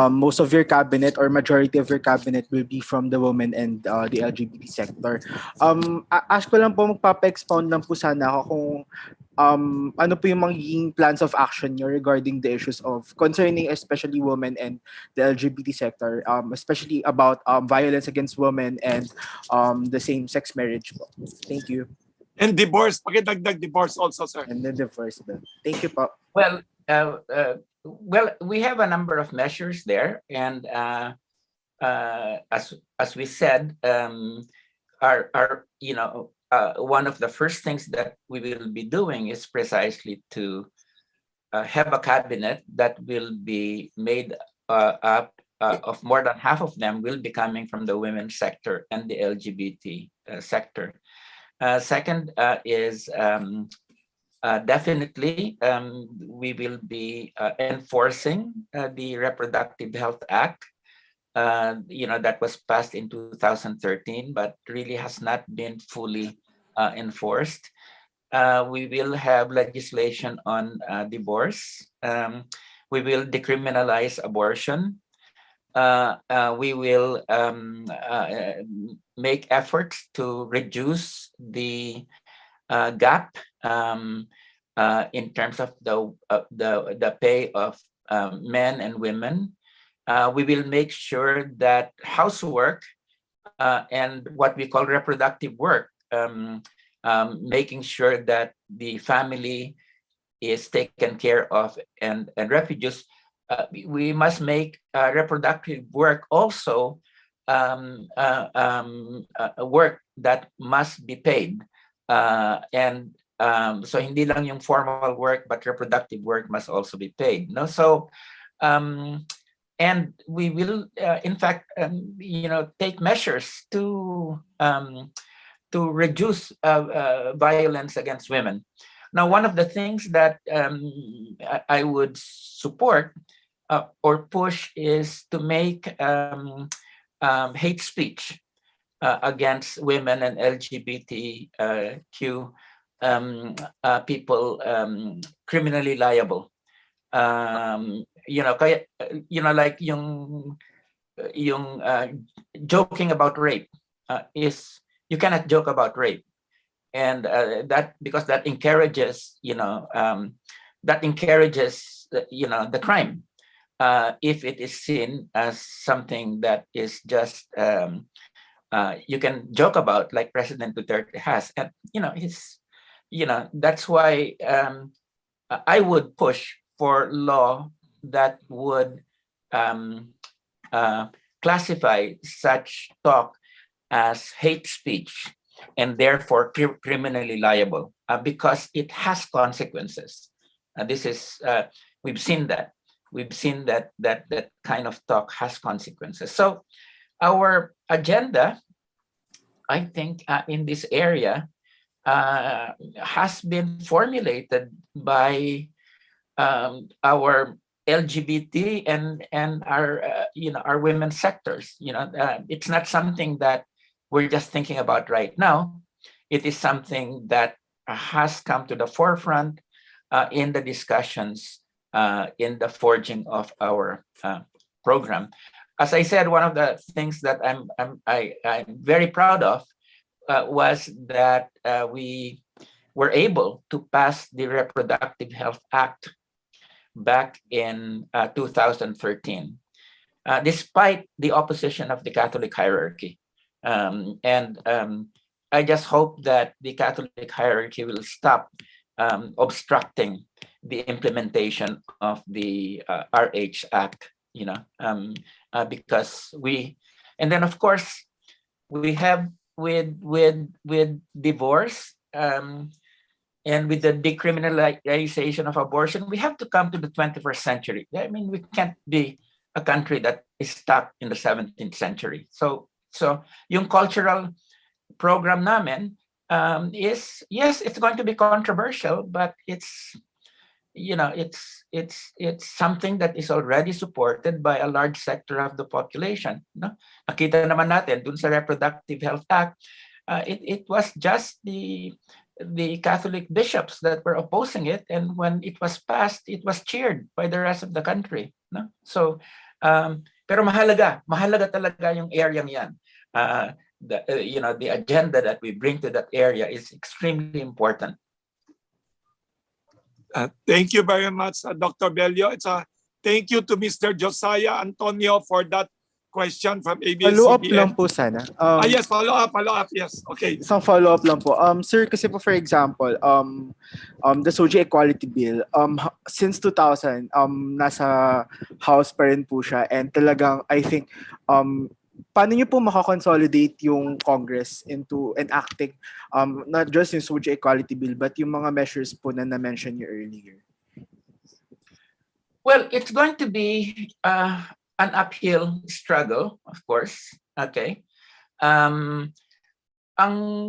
most of your cabinet or majority of your cabinet will be from the women and the LGBT sector. Ask ko lang po, magpapa-expound lang po sana ako kung ano po yung magiging plans of action nyo regarding the issues of concerning especially women and the LGBT sector, especially about violence against women and the same-sex marriage po. Thank you. And divorce. Pakidagdag divorce also, sir. And the divorce bill. Thank you po. Well, we have a number of measures there, and as we said, one of the first things that we will be doing is precisely to have a cabinet that will be made up of more than half of them will be coming from the women's sector and the LGBT sector. Second is definitely we will be enforcing the Reproductive Health Act. That was passed in 2013, but really has not been fully enforced. We will have legislation on divorce. We will decriminalize abortion. We will make efforts to reduce the gap in terms of the pay of men and women. We will make sure that housework and what we call reproductive work, making sure that the family is taken care of, and refugees, we must make reproductive work also work that must be paid. So hindi lang yung formal work, but reproductive work must also be paid. No, so and we will, in fact, take measures to reduce violence against women. Now, one of the things that I would support or push is to make hate speech against women and LGBTQ people criminally liable. Like yung joking about rape is, you cannot joke about rape, and that because that encourages the crime if it is seen as something that is just you can joke about, like President Duterte has, and that's why I would push for law that would classify such talk as hate speech and therefore criminally liable because it has consequences. This is we've seen that we've seen that kind of talk has consequences. So our agenda, I think, in this area has been formulated by our LGBT and our our women's sectors. It's not something that we're just thinking about right now. It is something that has come to the forefront in the discussions in the forging of our program. As I said, one of the things that I'm very proud of was that we were able to pass the Reproductive Health Act back in 2013, despite the opposition of the Catholic hierarchy. I just hope that the Catholic hierarchy will stop obstructing the implementation of the RH Act, because and then of course we have with divorce and with the decriminalization of abortion, we have to come to the 21st century. I mean, we can't be a country that is stuck in the 17th century. So yung cultural program namin is, yes, it's going to be controversial, but it's something that is already supported by a large sector of the population. No? Nakita naman natin dun sa Reproductive Health Act, it was just the Catholic bishops that were opposing it, and when it was passed, it was cheered by the rest of the country. No? So, pero mahalaga talaga yung area yan. The agenda that we bring to that area is extremely important. Thank you very much, Dr. Bello. Thank you to Mr. Josiah Antonio for that question from ABS-CBN. Follow-up lang po sana. Yes, follow-up, yes. Okay. Isang follow-up lang po. Sir, kasi po for example, the SOGI Equality Bill, since 2000, nasa House pa rin po siya, and talagang, I think, paano niyo po makakonsolidate yung Congress into enacting not just yung SOGI Equality Bill, but yung mga measures po na na-mention niyo earlier? Well, it's going to be an uphill struggle, of course. Okay. Ang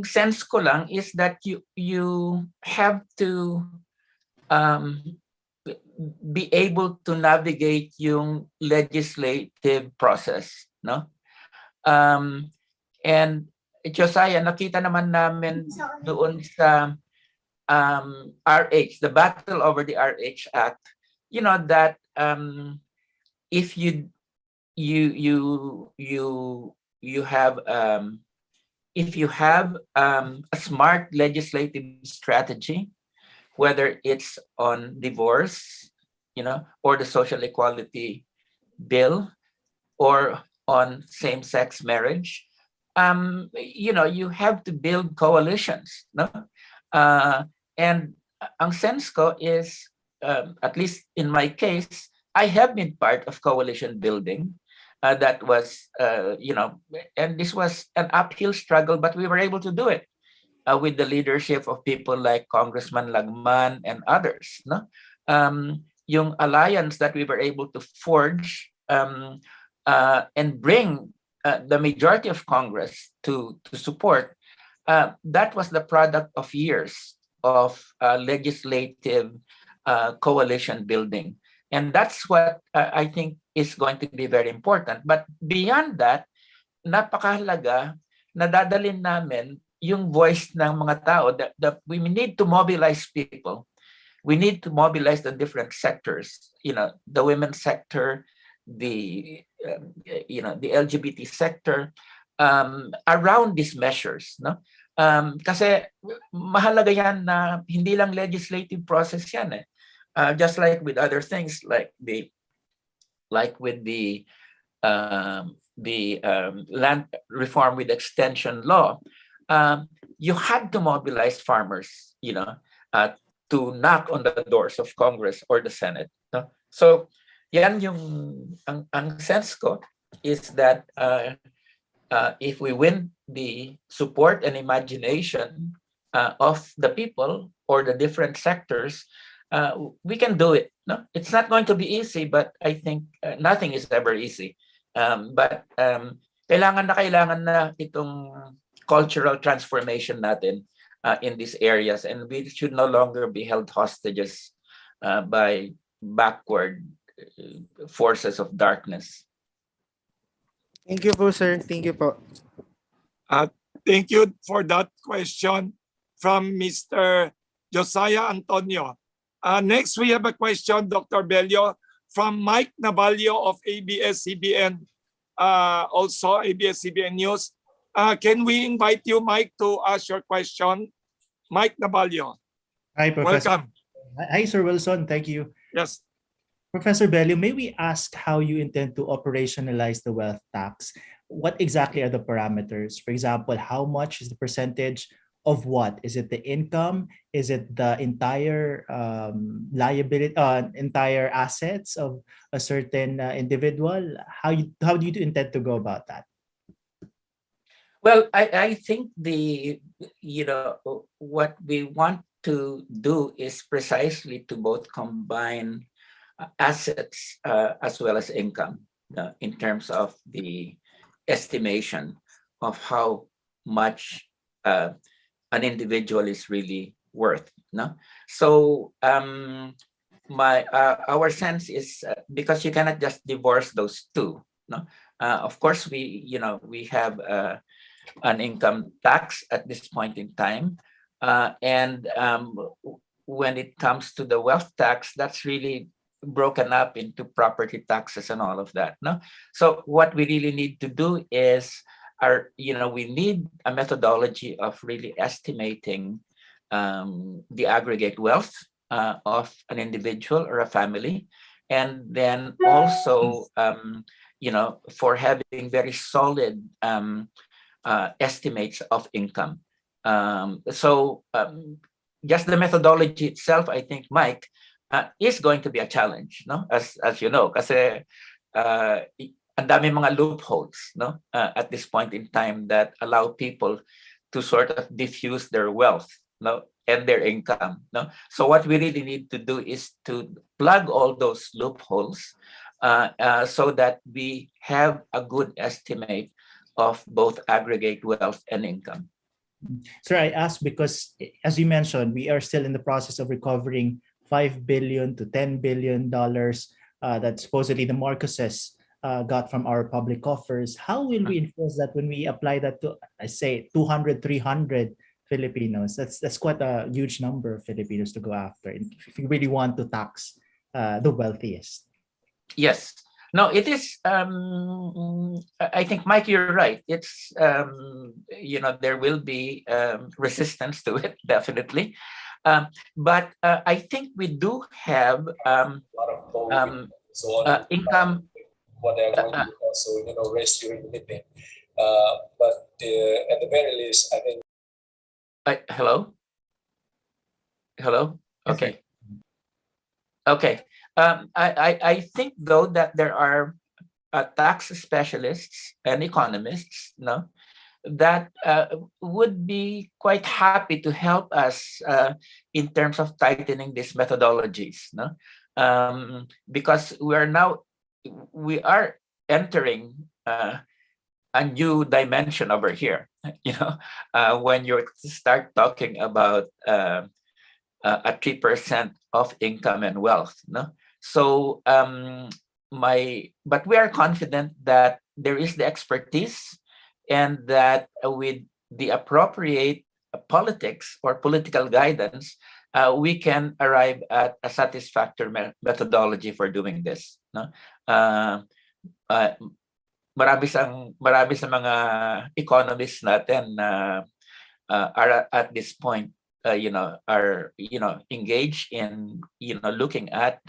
sense ko lang is that you have to be able to navigate yung legislative process, no? And Josiah, nakita naman namin doon sa RH, the battle over the RH Act, that if you have if you have a smart legislative strategy, whether it's on divorce, or the social equality bill, or on same-sex marriage, you have to build coalitions, no? And ang sense ko is, at least in my case, I have been part of coalition building. That was, and this was an uphill struggle, but we were able to do it with the leadership of people like Congressman Lagman and others. No, yung alliance that we were able to forge and bring the majority of Congress to support, that was the product of years of legislative coalition building. And that's what I think is going to be very important. But beyond that, napakahalaga na dadalhin namin yung voice ng mga tao that we need to mobilize people. We need to mobilize the different sectors, the women's sector, the LGBT sector, around these measures, no? Kasi mahalaga yan na hindi lang legislative process yan eh. Just like with other things, like with the land reform with extension law, you had to mobilize farmers, to knock on the doors of Congress or the Senate. No? So, yan yung ang sense ko is that if we win the support and imagination of the people or the different sectors, we can do it. No, it's not going to be easy, but I think nothing is ever easy. But kailangan na itong cultural transformation natin in these areas, and we should no longer be held hostages by backward forces of darkness. Thank you po, sir. Thank you po. Thank you for that question from Mr. Josiah Antonio. Next, we have a question, Dr. Bello, from Mike Navalio of ABS-CBN, also ABS-CBN News. Can we invite you, Mike, to ask your question? Mike Navalio. Hi, Professor. Welcome. Hi, Sir Wilson. Thank you. Yes. Professor Bello, may we ask how you intend to operationalize the wealth tax? What exactly are the parameters? For example, how much is the percentage of what? Is it the income? Is it the entire liability, entire assets of a certain individual? How do you intend to go about that? Well, I think what we want to do is precisely to both combine assets as well as income in terms of the estimation of how much an individual is really worth. No, so our sense is because you cannot just divorce those two. No, of course we have an income tax at this point in time, and when it comes to the wealth tax, that's really broken up into property taxes and all of that. No, so what we really need to do is we need a methodology of really estimating the aggregate wealth of an individual or a family, and then also for having very solid estimates of income. Just the methodology itself, I think, Mike, is going to be a challenge, no? As you know, kasi ang dami mga loopholes, no? At this point in time that allow people to sort of diffuse their wealth, no, and their income, no. So what we really need to do is to plug all those loopholes so that we have a good estimate of both aggregate wealth and income. Sir, I asked because, as you mentioned, we are still in the process of recovering $5 billion to $10 billion that supposedly the Marcoses got from our public coffers. How will we enforce that when we apply that to, I say, 200, 300 Filipinos? That's quite a huge number of Filipinos to go after if you really want to tax the wealthiest. Yes. No, it is. I think, Mike, you're right. It's there will be resistance to it, definitely. But I think we do have income. What they're going to also, raise during the meeting. But at the very least, I think. Hello. Okay. Okay. I think though that there are tax specialists and economists, no, that would be quite happy to help us in terms of tightening these methodologies, no, because we are entering a new dimension over here. When you start talking about a 3% of income and wealth, no. So but we are confident that there is the expertise, and that with the appropriate politics or political guidance, we can arrive at a satisfactory methodology for doing this. No, marami sa mga economists natin are at this point are engaged in looking at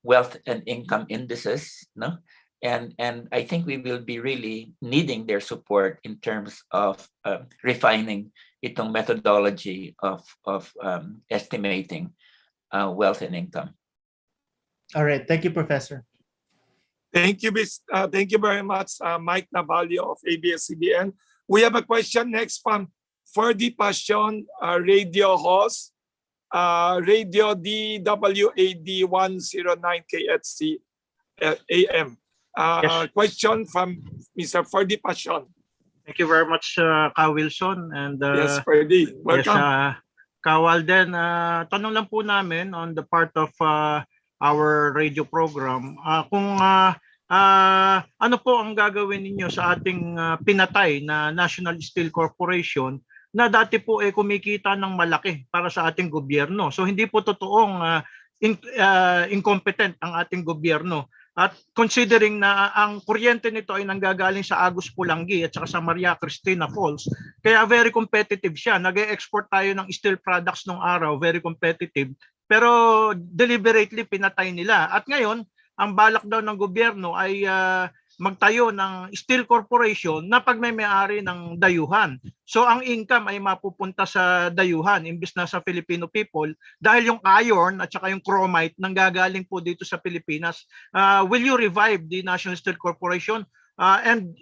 wealth and income indices, no, and I think we will be really needing their support in terms of refining itong methodology of estimating wealth and income. All right, thank you, Professor. Thank you, thank you very much, Mike Navalio of ABS-CBN. We have a question next from Ferdy Passion, radio host. Radio DWAD 109 KHC AM. Yes. Question from Mr. Ferdy Passion. Thank you very much, Ka Wilson. And Yes, Ferdy, yes, welcome. Ka Walden, tanong lang po namin on the part of our radio program, kung ano po ang gagawin ninyo sa ating pinatay na National Steel Corporation na dati po kumikita ng malaki para sa ating gobyerno. So hindi po totoong incompetent ang ating gobyerno. At considering na ang kuryente nito ay nanggagaling sa Agus Pulangi at saka sa Maria Cristina Falls, kaya very competitive siya. Nag-e-export tayo ng steel products nung araw, very competitive. Pero deliberately pinatay nila. At ngayon, ang balak daw ng gobyerno ay magtayo ng steel corporation na pagmay-ari ng dayuhan. So ang income ay mapupunta sa dayuhan imbis na sa Filipino people dahil yung iron at saka yung chromite nanggagaling po dito sa Pilipinas. Will you revive the National Steel Corporation? And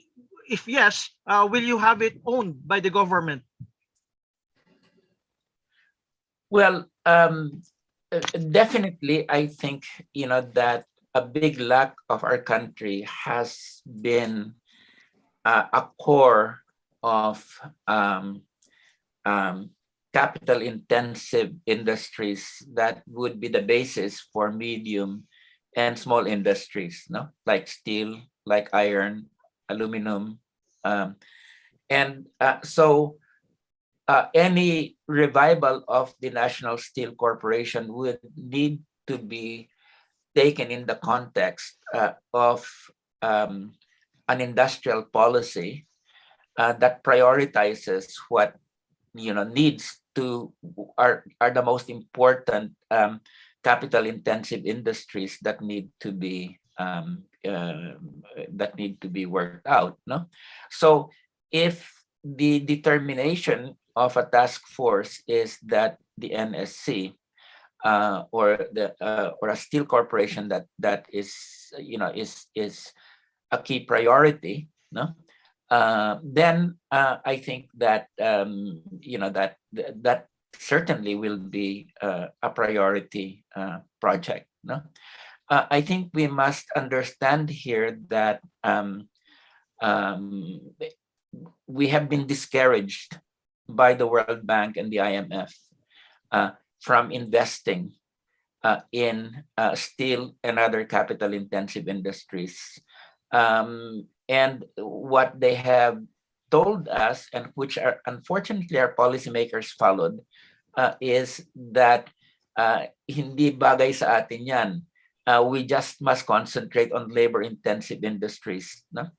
if yes, will you have it owned by the government? Well, definitely, I think that a big lack of our country has been a core of capital-intensive industries that would be the basis for medium and small industries, no, like steel, like iron, aluminum, so any revival of the National Steel Corporation would need to be taken in the context of an industrial policy that prioritizes what needs to are the most important capital-intensive industries that need to be worked out. No, so if the determination of a task force is that the NSC or a steel corporation that is a key priority, no, then I think that that certainly will be a priority project. No, I think we must understand here that we have been discouraged by the World Bank and the IMF from investing in steel and other capital-intensive industries. And what they have told us, and which are unfortunately our policymakers followed, is that hindi bagay sa atin yan. We just must concentrate on labor-intensive industries. No?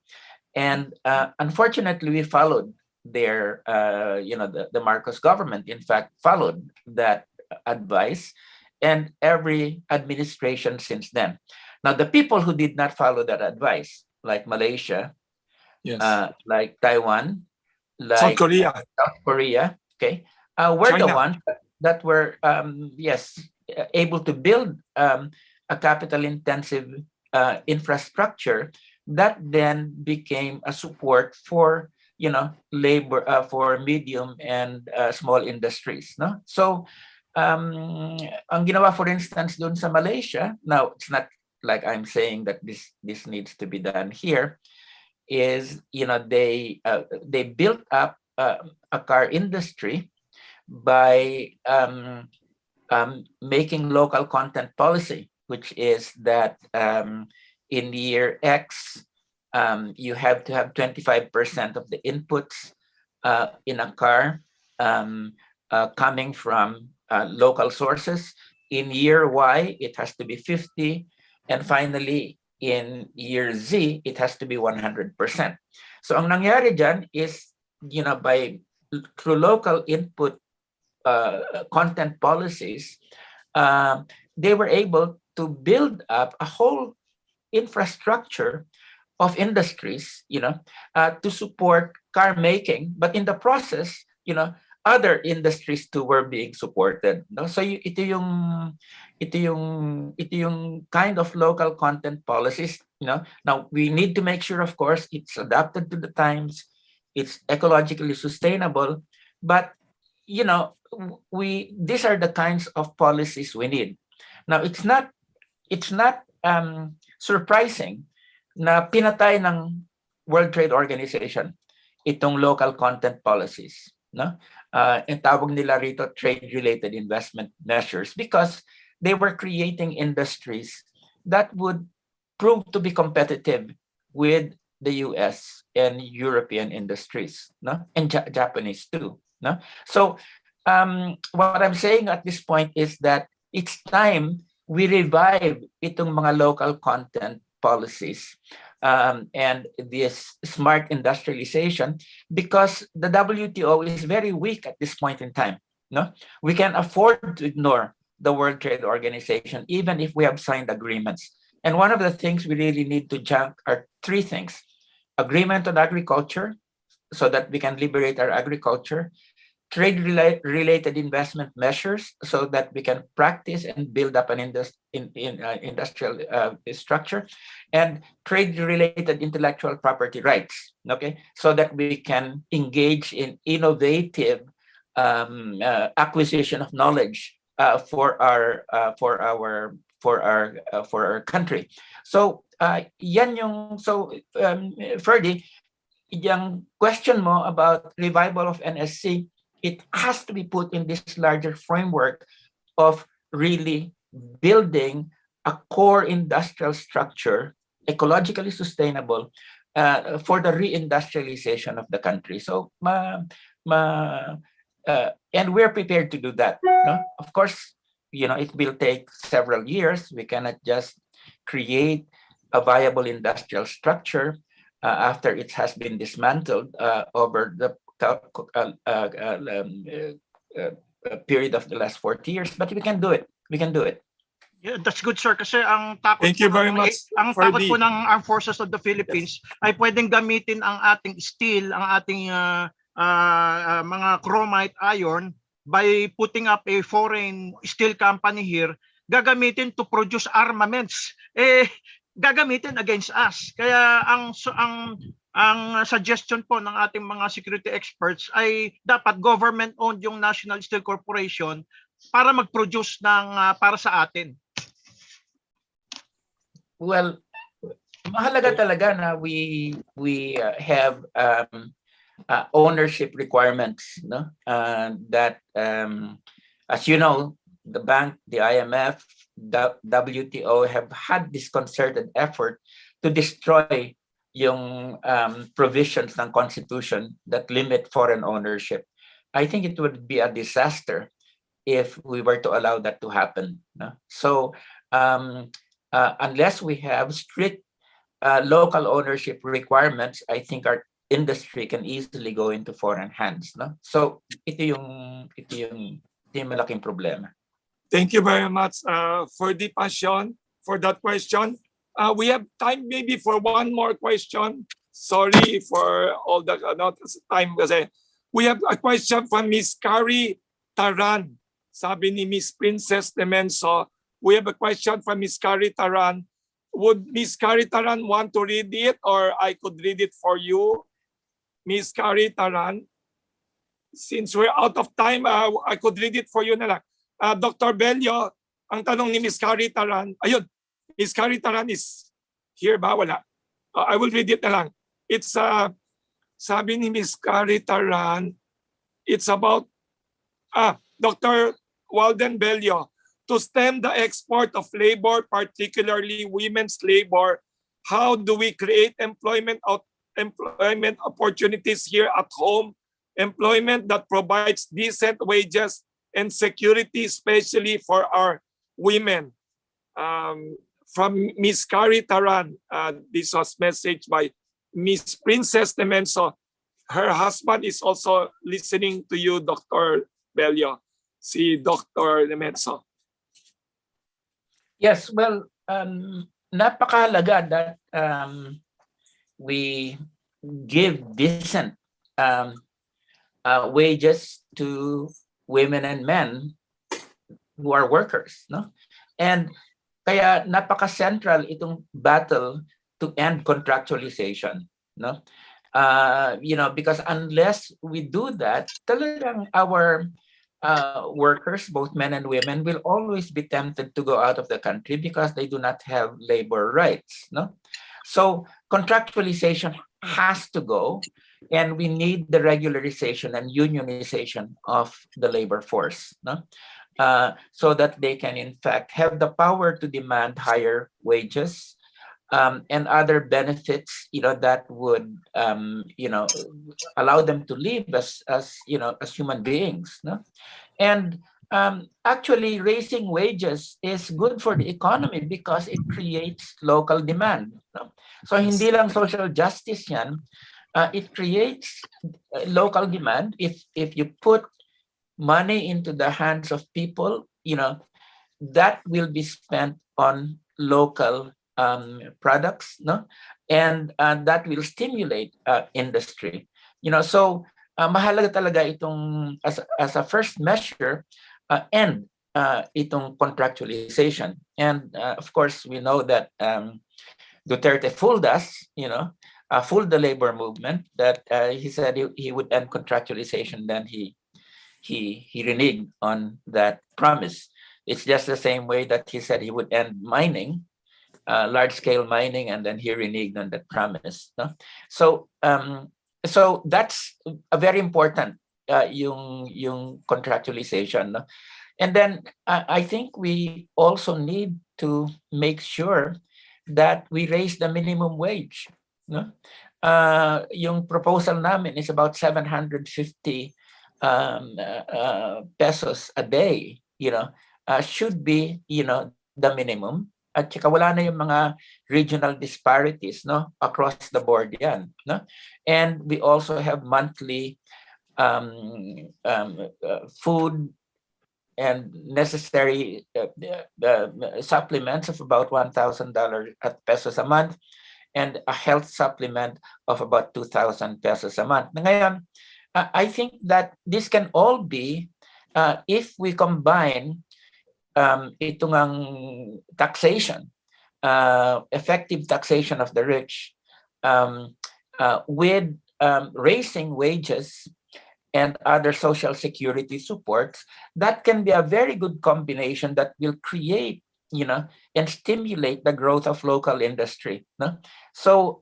And unfortunately, we followed their, the Marcos government, in fact, followed that advice, and every administration since then. Now, the people who did not follow that advice, like Malaysia, Yes. like Taiwan, South like Korea, okay, were the China. ones that were, able to build a capital-intensive infrastructure that then became a support for labor, for medium and small industries. No, so ang ginawa, for instance, doon sa Malaysia, now it's not like I'm saying that this needs to be done here, is they built up a car industry by making local content policy, which is that in year X you have to have 25% of the inputs in a car coming from local sources. In year Y, it has to be 50. And finally, in year Z, it has to be 100%. So ang nangyari dyan is, through local input content policies, they were able to build up a whole infrastructure of industries, to support car making. But in the process, other industries too were being supported. No? So ito yung kind of local content policies. Now we need to make sure, of course, it's adapted to the times, it's ecologically sustainable, but these are the kinds of policies we need. Now, it's not surprising na pinatay ng World Trade Organization itong local content policies, no? Ang tawag nila rito trade-related investment measures, because they were creating industries that would prove to be competitive with the US and European industries, no? And Japanese too, no? So what I'm saying at this point is that it's time we revive itong mga local content policies and this smart industrialization, because the WTO is very weak at this point in time. No, we can afford to ignore the World Trade Organization even if we have signed agreements. And one of the things we really need to junk are three things: agreement on agriculture, so that we can liberate our agriculture; trade-related investment measures, so that we can practice and build up an industrial structure; and trade-related intellectual property rights. Okay, so that we can engage in innovative acquisition of knowledge for our country. So Ferdy, yung question mo about revival of NSC, it has to be put in this larger framework of really building a core industrial structure, ecologically sustainable, for the reindustrialization of the country. So, and we're prepared to do that. No? Of course, it will take several years. We cannot just create a viable industrial structure after it has been dismantled over the period of the last 40 years, but we can do it. Yeah, that's good, sir. Kasi ang takot Thank you po very ng- much, ang takot Ferdy. po ng Armed Forces of the Philippines ay pwedeng gamitin ang ating steel, ang ating mga chromite iron by putting up a foreign steel company here, gagamitin to produce armaments. Gagamitin against us. Kaya ang suggestion po ng ating mga security experts ay dapat government-owned yung National Steel Corporation para mag-produce ng para sa atin. Well, mahalaga talaga na we have ownership requirements, no? That as you know, the bank, the IMF, the WTO have had this concerted effort to destroy yung provisions ng Constitution that limit foreign ownership. I think it would be a disaster if we were to allow that to happen. No? So unless we have strict local ownership requirements, I think our industry can easily go into foreign hands. No? So ito yung malaking problema. Thank you very much for the passion for that question. We have time maybe for one more question. Sorry for all the time kasi we have a question from Miss Carrie Taran. Sabi ni Miss Princess Demenso, we have a question from Miss Carrie Taran. Would Miss Carrie Taran want to read it or I could read it for you? Miss Carrie Taran, since we're out of time, I could read it for you na lang. Dr. Bello, ang tanong ni Miss Carrie Taran, ayun, Miss Carrie Taran is here ba? Wala. I will read it na lang. It's, sabi ni Miss Carrie Taran, it's about, Dr. Walden Bello, to stem the export of labor, particularly women's labor, how do we create employment opportunities here at home, employment that provides decent wages and security, especially for our women? From Miss Carrie Taran, this was messaged by Miss Princess Demenso. Her husband is also listening to you, Dr. Bello, si Dr. Demenso. Yes, well, napakahalaga that we give decent wages to women and men who are workers, no? And kaya napaka-central itong battle to end contractualization, no? Because unless we do that, talagang our workers, both men and women, will always be tempted to go out of the country because they do not have labor rights. No, so contractualization has to go, and we need the regularization and unionization of the labor force. No, so that they can in fact have the power to demand higher wages, and other benefits, that would, allow them to live as human beings. No? And actually, raising wages is good for the economy because it creates local demand. No? So hindi lang social justice yan. It creates local demand. If you put money into the hands of people, that will be spent on local products, no, and that will stimulate industry. So mahalaga talaga itong as a first measure, end itong contractualization. And of course, we know that Duterte fooled us, fooled the labor movement, that he said he would end contractualization, then he reneged on that promise. It's just the same way that he said he would end mining, large-scale mining, and then he reneged on that promise. No? So that's a very important, yung contractualization. No? And then I think we also need to make sure that we raise the minimum wage. No? Yung proposal namin is about 750 pesos a day, should be, the minimum. At saka wala na yung mga regional disparities, no, across the board yan, no? And we also have monthly food and necessary supplements of about $1,000 pesos a month, and a health supplement of about 2,000 pesos a month. Ngayon, I think that this can all be, if we combine itong ang taxation, effective taxation of the rich, with raising wages and other social security supports, that can be a very good combination that will create, and stimulate the growth of local industry. No? So,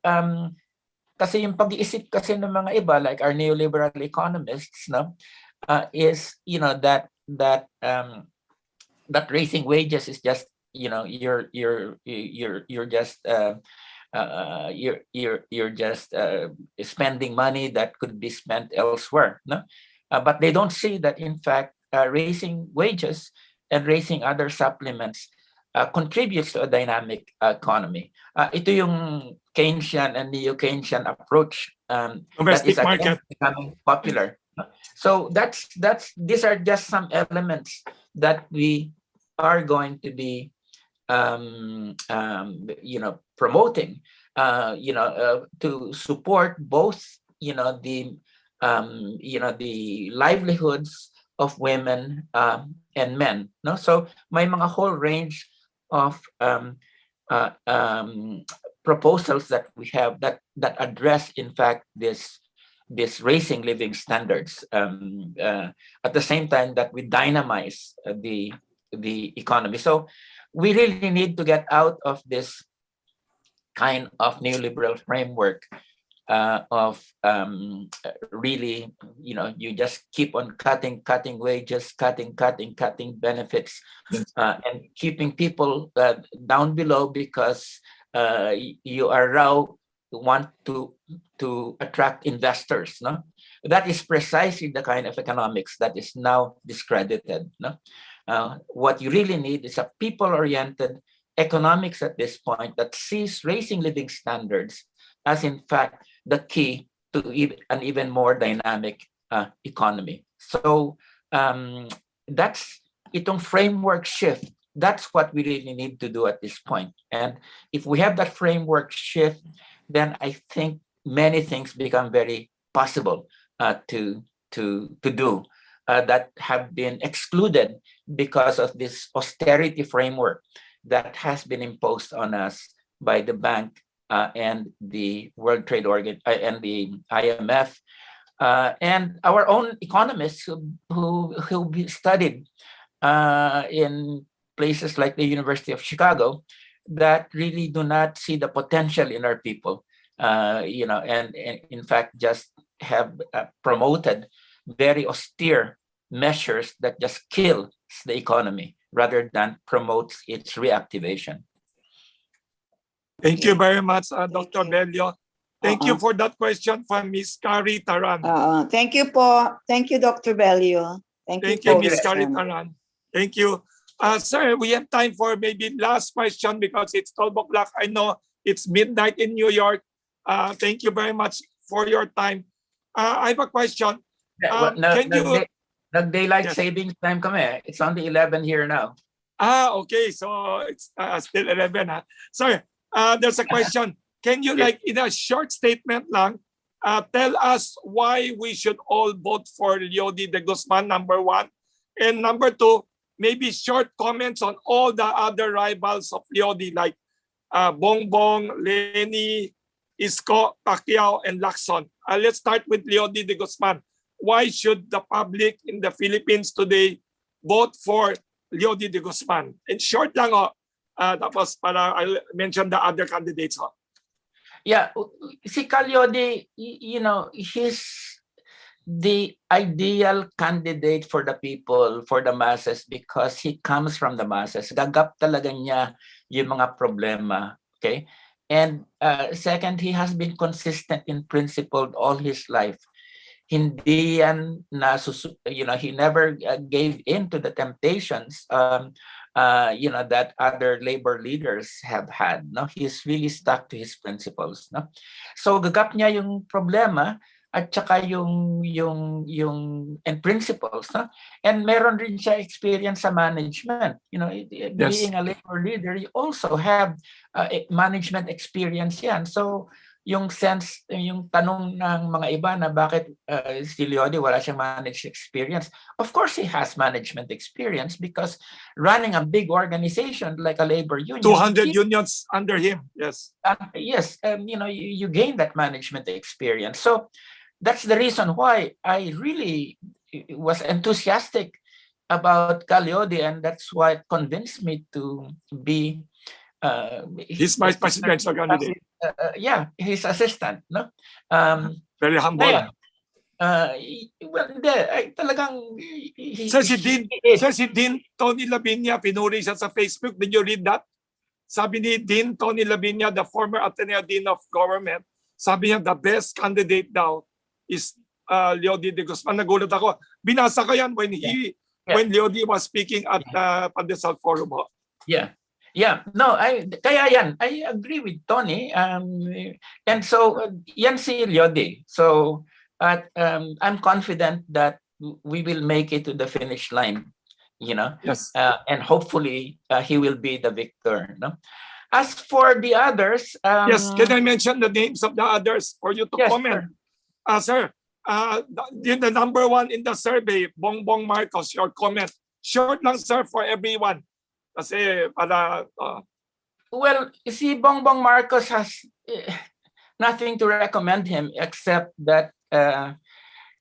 kasi yung pag-iisip kasi ng mga iba, like our neoliberal economists, no, is, that raising wages is just, you're just you're just spending money that could be spent elsewhere. No, but they don't see that in fact raising wages and raising other supplements contributes to a dynamic economy. Ito yung Keynesian and neo-Keynesian approach Domestic that is market. becoming popular. So these are just some elements that we are going to be promoting, to support both, the livelihoods of women and men. No, so may mga whole range of proposals that we have that address, in fact, this raising living standards, at the same time that we dynamize the economy. So we really need to get out of this kind of neoliberal framework of really, you just keep on cutting wages, cutting benefits, and keeping people down below because you are now want to attract investors. No, that is precisely the kind of economics that is now discredited. No, what you really need is a people-oriented economics at this point that sees raising living standards as, in fact, the key to an even more dynamic economy. So that's itong framework shift. That's what we really need to do at this point. And if we have that framework shift, then I think many things become very possible to do that have been excluded because of this austerity framework that has been imposed on us by the bank and the World Trade Organ and the IMF, and our own economists who studied in places like the University of Chicago, that really do not see the potential in our people, and in fact just have promoted very austere measures that just kills the economy rather than promotes its reactivation. Thank you very much, Dr. Bello. Thank you Uh-uh. for that question from Ms. Carrie Taran. Thank you po. Thank you, Dr. Bello. Thank Thank you you, po, Ms. Mr. Carrie Chairman. Taran. Thank you. Sir, we have time for maybe last question because it's 12 o'clock. I know it's midnight in New York. Thank you very much for your time. I have a question. Can you... Daylight Yes. savings time kami. It's on the 11 here now. Okay. So it's still 11. Sir, there's a question. Can you, Yes. like in a short statement lang, tell us why we should all vote for Leody de Guzman, number one? And number two, maybe short comments on all the other rivals of Leody, like Bongbong, Lenny, Isko, Pacquiao, and Lacson. Let's start with Leody de Guzman. Why should the public in the Philippines today vote for Leody de Guzman? In short lang, tapos para I'll mention the other candidates. Yeah, si Leody, he's the ideal candidate for the people, for the masses, because he comes from the masses. Gagap talaga niya yung mga problema, okay? And second, he has been consistent in principle all his life. Hindi yan he never gave in to the temptations that other labor leaders have had. No, he's really stuck to his principles. No, so gagap niya yung problema at saka yung and principles. No, and meron rin siya experience sa management. Being a labor leader, you also have management experience yan. So yung tanong ng mga iba na bakit si Leody wala siyang management experience. Of course, he has management experience because running a big organization like a labor union. 200 unions under him, yes. Yes, you gain that management experience. So that's the reason why I really was enthusiastic about Leody, and that's why it convinced me to be his vice presidential candidate. His assistant, no? Very humble. Talagang Sir, si Dean Tony Lavinia, pinuri siya sa Facebook. Did you read that? Sabi ni Dean Tony Lavinia, the former Ateneo Dean of Government, sabi niya the best candidate daw is Leody de Guzman. Nagulat ako. Binasa ko yan when Leody was speaking at Pandesal Forum. Yeah, no, I agree with Tony. And so yan si Leody. So I'm confident that we will make it to the finish line, Yes. And hopefully he will be the victor. No? As for the others, yes, can I mention the names of the others for you to comment? Sir, the number one in the survey, Bongbong Marcos, your comment. Short lang, sir, for everyone. Kasi para... Well, si Bongbong Marcos has nothing to recommend him except that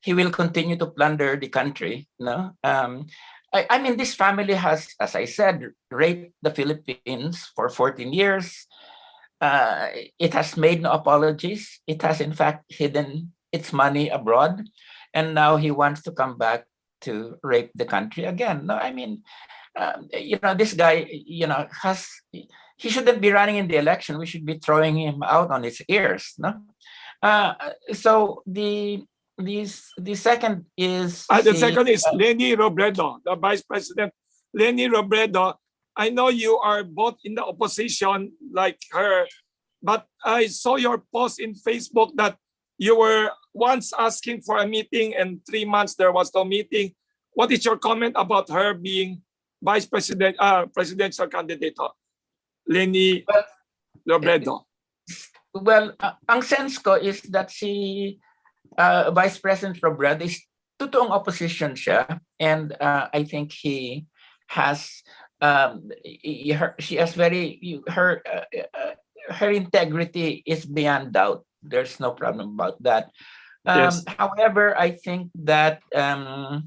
he will continue to plunder the country. No, I mean, this family has, as I said, raped the Philippines for 14 years. It has made no apologies. It has, in fact, hidden its money abroad, and now he wants to come back to rape the country again. No, I mean, this guy, he shouldn't be running in the election. We should be throwing him out on his ears. No, so the second is the second is Lenny Robredo, the vice president. Lenny Robredo, I know you are both in the opposition like her, but I saw your post in Facebook that you were once asking for a meeting and 3 months there was no meeting. What is your comment about her being vice president, presidential candidate, Lenny Robredo? Well, ang sense ko is that si Vice President Robredo is totoong opposition siya, and I think he has she has her integrity is beyond doubt. There's no problem about that. Yes. However, I think that the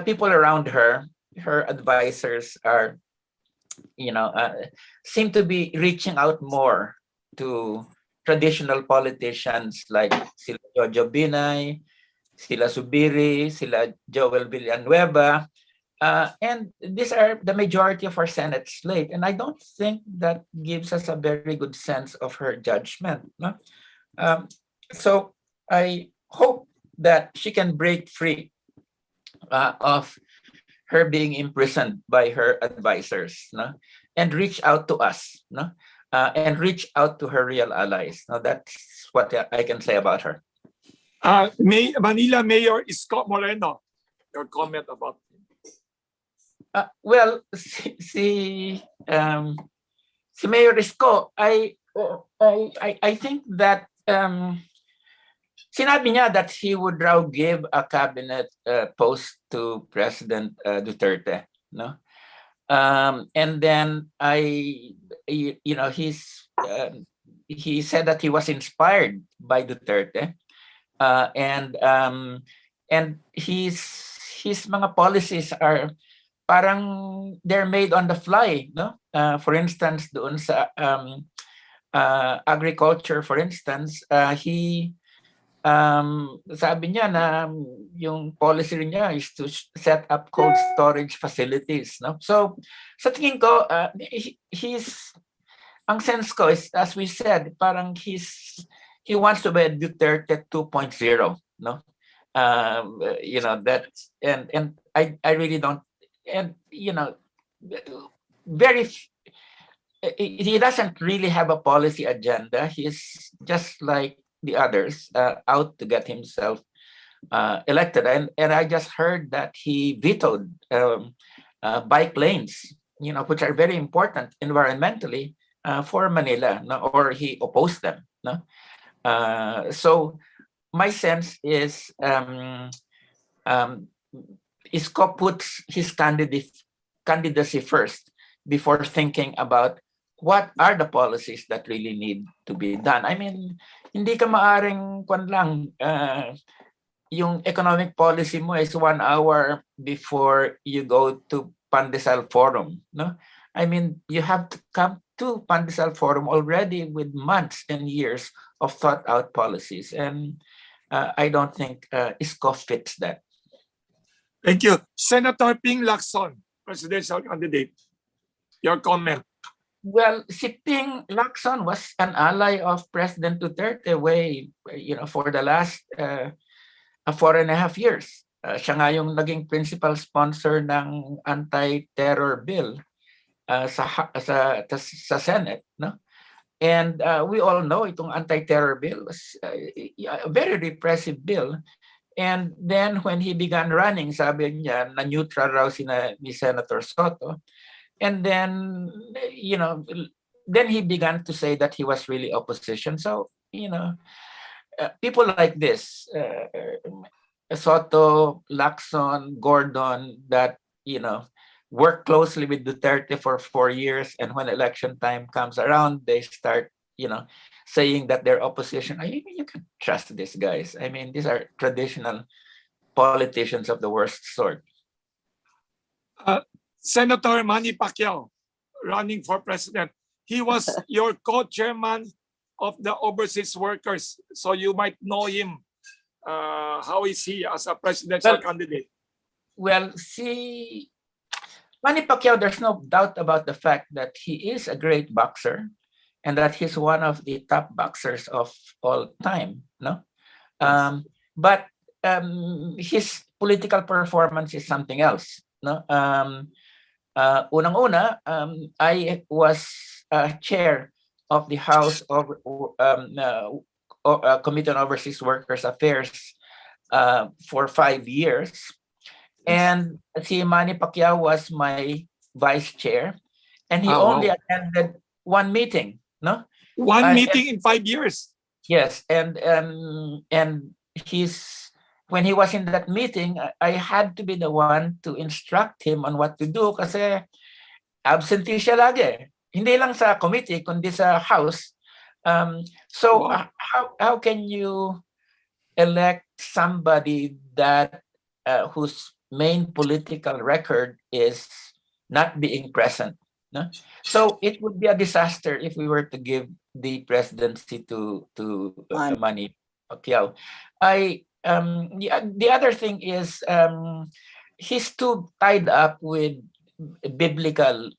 people around her advisors are, seem to be reaching out more to traditional politicians like sila Jojo Binay, sila Subiri, sila Joel Villanueva, and these are the majority of our Senate slate. And I don't think that gives us a very good sense of her judgment. No? So I hope that she can break free of her being imprisoned by her advisors, no? And reach out to us, no? And reach out to her real allies. Now that's what I can say about her. Manila Mayor Isko Moreno, your comment about him. Well, si Mayor Isko, I think that sinabi niya that he would raw give a cabinet post to President Duterte, no? And then he said that he was inspired by Duterte, and his mga policies are parang they're made on the fly, no? For instance, doon sa agriculture, for instance, he sabi niya na yung policy niya is to set up cold storage facilities, no? So sa tingin ko, ang sense ko is, as we said, parang he wants to be a Duterte 2.0, no? That, and I really don't, and he doesn't really have a policy agenda. He's just like the others, out to get himself elected. And I just heard that he vetoed bike lanes, which are very important environmentally for Manila, no? Or he opposed them, no? So my sense is Isko puts his candidacy first before thinking about what are the policies that really need to be done. I mean, hindi ka maaring yung economic policy mo is 1 hour before you go to Pandesal Forum, no? I mean, you have to come to Pandesal Forum already with months and years of thought out policies. And I don't think Isko fits that. Thank you. Senator Ping Lacson, presidential candidate. Your comment. Well, si Ping Lacson was an ally of President Duterte for the last 4.5 years. Siya nga yung naging principal sponsor ng anti-terror bill sa Senate, no? And we all know itong anti-terror bill was a very repressive bill. And then when he began running, sabi niya na neutral raw ni Senator Soto. And then, then he began to say that he was really opposition. So, people like this, Soto, Lacson, Gordon, that, work closely with Duterte for 4 years. And when election time comes around, they start, saying that they're opposition. You can trust these guys. I mean, these are traditional politicians of the worst sort. Senator Manny Pacquiao, running for president. He was your co-chairman of the overseas workers, so you might know him. How is he as a presidential candidate? Well, Manny Pacquiao, there's no doubt about the fact that he is a great boxer and that he's one of the top boxers of all time, no? But his political performance is something else, no? Unang-una, I was chair of the House of Committee on Overseas Workers Affairs for 5 years. And si Manny Pacquiao was my vice chair, and he only attended one meeting, no? One meeting in 5 years. Yes, and when he was in that meeting, I had to be the one to instruct him on what to do kasi absentee siya lagi. hindi lang sa committee kundi sa House. So Wow. how can you elect somebody that whose main political record is not being present? No? So it would be a disaster if we were to give the presidency to Manny Pacquiao. The other thing is he's too tied up with biblical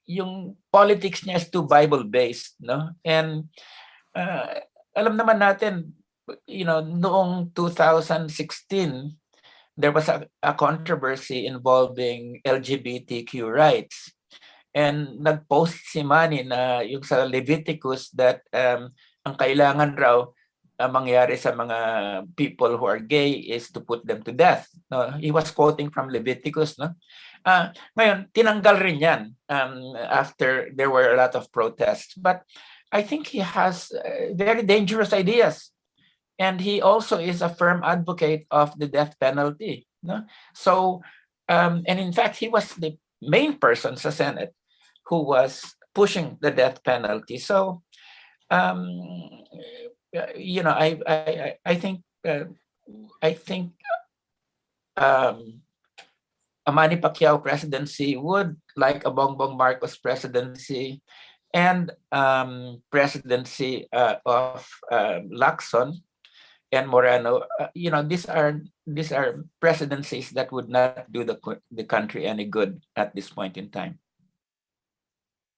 yung politics niya is too Bible based, no? And alam naman natin, noong 2016 there was a controversy involving LGBTQ rights. And nag-post si Manny na yung sa Leviticus that ang kailangan raw mangyari sa mga people who are gay is to put them to death. No? He was quoting from Leviticus. No? Ngayon, tinanggal rin yan after there were a lot of protests. But I think he has very dangerous ideas. And he also is a firm advocate of the death penalty. No? So, and in fact, he was the main person sa Senate who was pushing the death penalty. So, I think a Manny Pacquiao presidency would, like a Bongbong Marcos presidency and presidency of Lacson and Moreno, these are presidencies that would not do the country any good at this point in time.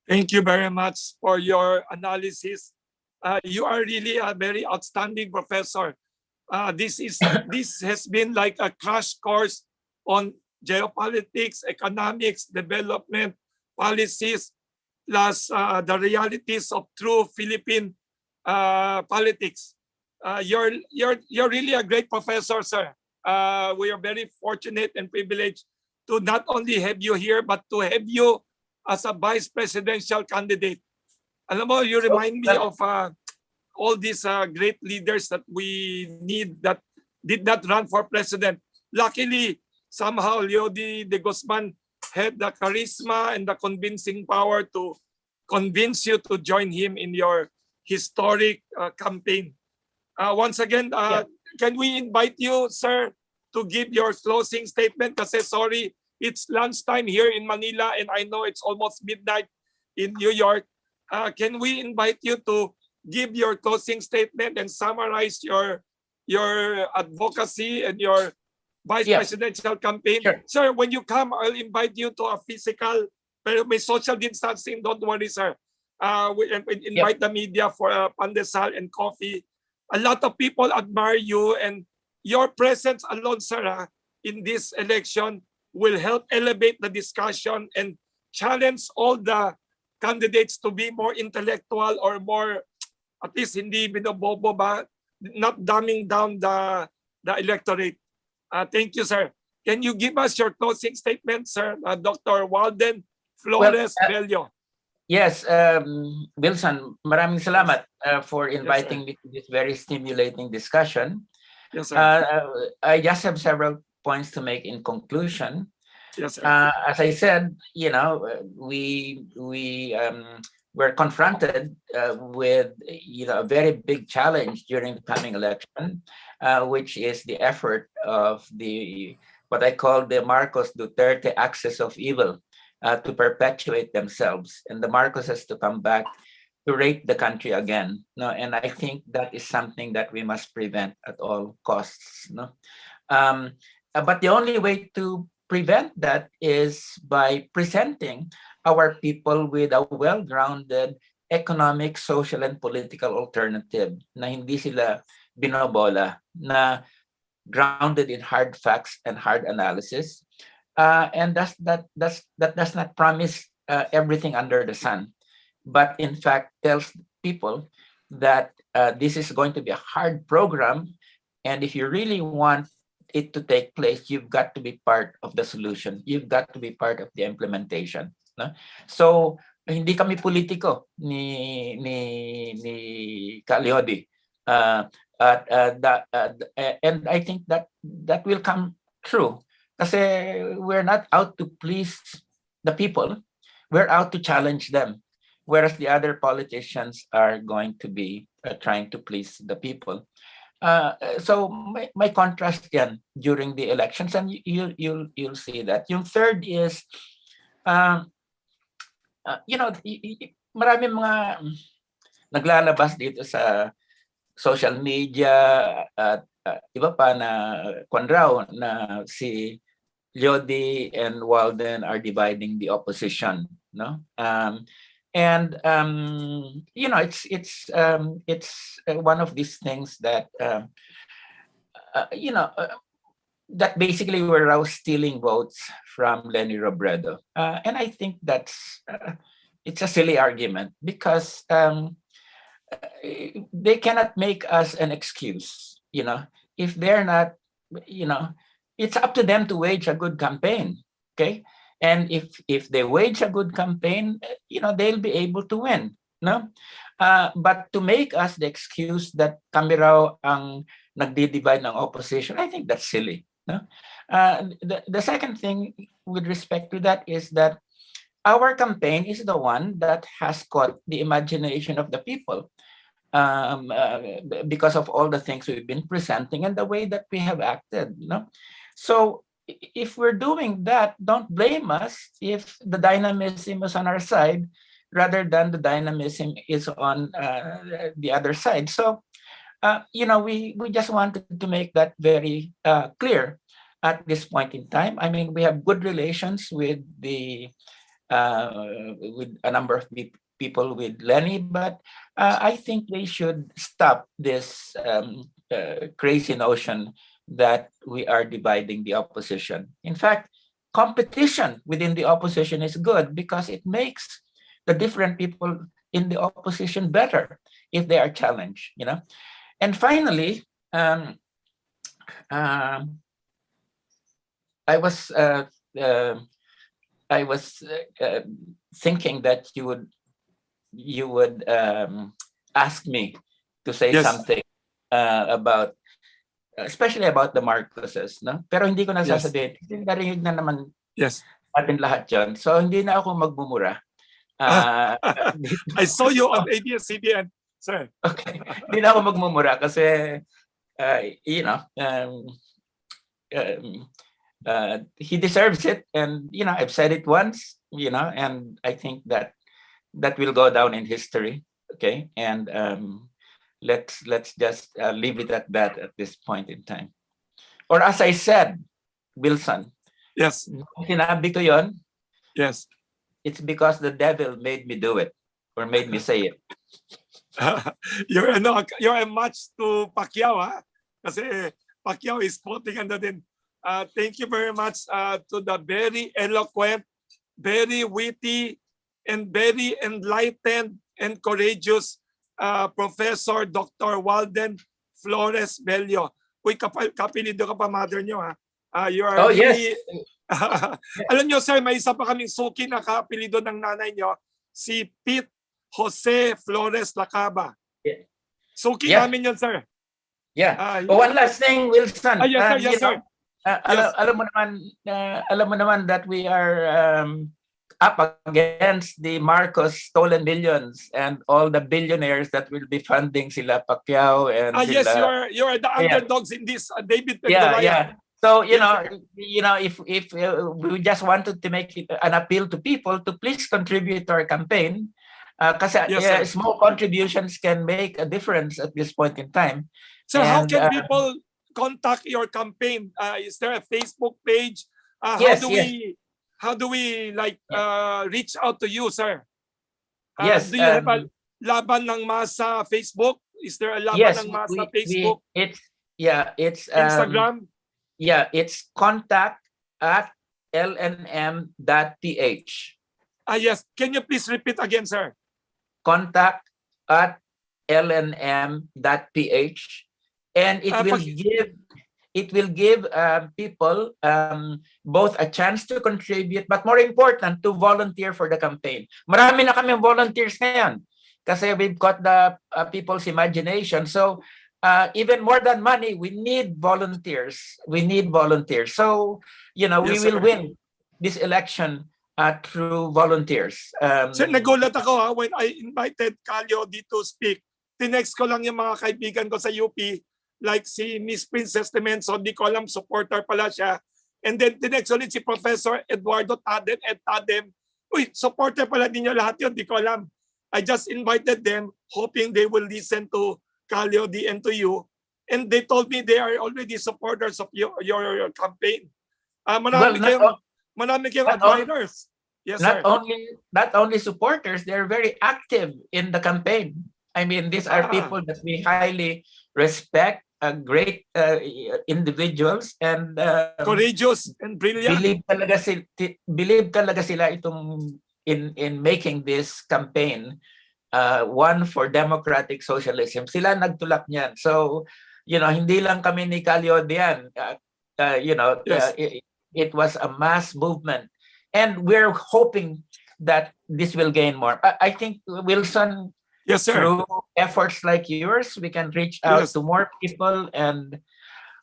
Thank you very much for your analysis. You are really a very outstanding professor. This has been like a crash course on geopolitics, economics, development, policies, plus the realities of true Philippine politics. You're really a great professor, sir. We are very fortunate and privileged to not only have you here, but to have you as a vice presidential candidate. Alam mo, you remind me of all these great leaders that we need that did not run for president. Luckily, somehow Leo de Guzman had the charisma and the convincing power to convince you to join him in your historic campaign. Once again, can we invite you, sir, to give your closing statement? Kasi sorry, it's lunchtime here in Manila and I know it's almost midnight in New York. Can we invite you to give your closing statement and summarize your advocacy and your vice presidential campaign? Sure. Sir, when you come, I'll invite you to a physical, pero may social distancing, don't worry, sir. We invite the media for a pandesal and coffee. A lot of people admire you and your presence alone, sir, in this election will help elevate the discussion and challenge all the candidates to be more intellectual or more, at least hindi binobobo ba, not dumbing down the electorate. Thank you, sir. Can you give us your closing statement, sir? Dr. Walden Flores Bello. Yes, Wilson, maraming salamat for inviting me to this very stimulating discussion. Yes, sir. I just have several points to make in conclusion. Yes, sir. As I said, we were confronted with a very big challenge during the coming election, which is the effort of what I call the Marcos Duterte axis of evil to perpetuate themselves, and the Marcoses to come back to rape the country again. No, and I think that is something that we must prevent at all costs. No, but the only way to prevent that is by presenting our people with a well-grounded economic, social, and political alternative na hindi sila binobola, na grounded in hard facts and hard analysis, and that does not promise everything under the sun, but in fact tells people that this is going to be a hard program, and if you really want it to take place, you've got to be part of the solution. You've got to be part of the implementation. No? So hindi kami politiko ni Kaliodi, and I think that will come true. Kasi we're not out to please the people. we're out to challenge them, whereas the other politicians are going to be trying to please the people. So my contrast yan during the elections, and you'll see that. Yung third is, marami mga naglalabas dito sa social media at iba pa na konraw na si Lodi and Walden are dividing the opposition, no? It's one of these things that that basically we're now stealing votes from Lenny Robredo, and I think that's it's a silly argument because they cannot make us an excuse. If they're not, it's up to them to wage a good campaign. Okay. And if they wage a good campaign, they'll be able to win. No, but to make us the excuse that kami raw ang nagdi-divide ng opposition, I think that's silly. No? The second thing with respect to that is that our campaign is the one that has caught the imagination of the people because of all the things we've been presenting and the way that we have acted. No? So if we're doing that, don't blame us if the dynamism is on our side rather than the dynamism is on the other side. So, we just wanted to make that very clear at this point in time. I mean, we have good relations with with a number of people with Lenny, but I think they should stop this crazy notion that we are dividing the opposition. In fact, competition within the opposition is good because it makes the different people in the opposition better if they are challenged, And finally, I was thinking that you would ask me to say something about, especially about the Marcoses, no? Pero hindi ko na sasabihin. Narinig na naman natin lahat yun. So hindi na ako magmumura. I saw you on ABS-CBN, sir. Okay. Hindi na ako magmumura kasi, he deserves it. And, I've said it once, and I think that will go down in history. Okay. And let's just leave it at that at this point in time. Or as I said, Wilson. Yes. Sinabi ko yun. Yes. It's because the devil made me do it or made me say it. You're a match to Pacquiao, ha? Kasi Pacquiao is quoting and then thank you very much to the very eloquent, very witty, and very enlightened and courageous Professor Dr. Walden Flores Bello. Uy, kapilido ka pa mother nyo, ha? You are really... Yes. Alam nyo, sir, may isa pa kaming suki na kapilido ng nanay nyo, si Pete Jose Flores Lacaba. Yeah. Suki namin yun, sir. Yeah. One last thing, Wilson. Yes, sir. Alam mo naman that we are up against the Marcos stolen millions and all the billionaires that will be funding sila Pacquiao and yes, you are the underdogs in this, David. Yeah. So if we just wanted to make it an appeal to people to please contribute to our campaign, because small contributions can make a difference at this point in time. So how can people contact your campaign? Is there a Facebook page? How do we reach out to you, sir? Yes. Do you have a laban ng masa Facebook? Is there a laban ng masa Facebook? It's Instagram. It's contact@lnm.ph. Yes. Can you please repeat again, sir? Contact@lnm.ph, and it will give people both a chance to contribute, but more important, to volunteer for the campaign. Marami na kami volunteers ngayon kasi we've got the people's imagination. So even more than money, we need volunteers. So, we will win this election through volunteers. Sir, nagulat ako when I invited Calio dito to speak. Tinext ko lang yung mga kaibigan ko sa UP, like si Miss Princess Temenso, di ko alam, supporter pala siya. And then tinext ulit si Professor Eduardo Tadem, uy, supporter pala ninyo lahat yun, di ko alam. I just invited them, hoping they will listen to Calio D and to you. And they told me they are already supporters of your campaign. Marami kayong admirers. Yes, sir. Not only supporters, they're very active in the campaign. I mean, these are people that we highly respect, great individuals, and courageous and brilliant. Believe talaga sila in making this campaign one for democratic socialism. Sila nagtulak niyan. So, hindi lang kami ni Calio diyan. Yes. It was a mass movement, and we're hoping that this will gain more. I think, Wilson, yes, sir, through efforts like yours, we can reach out to more people, and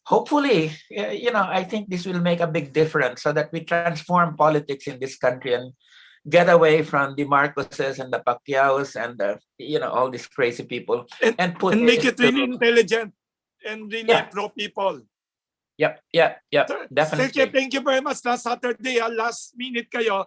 hopefully, I think this will make a big difference so that we transform politics in this country and get away from the Marcoses and the Pacquiaos and all these crazy people, and make it really intelligent and really pro people. Yep, Sir, definitely. thank you very much. Last Saturday, last minute kayo,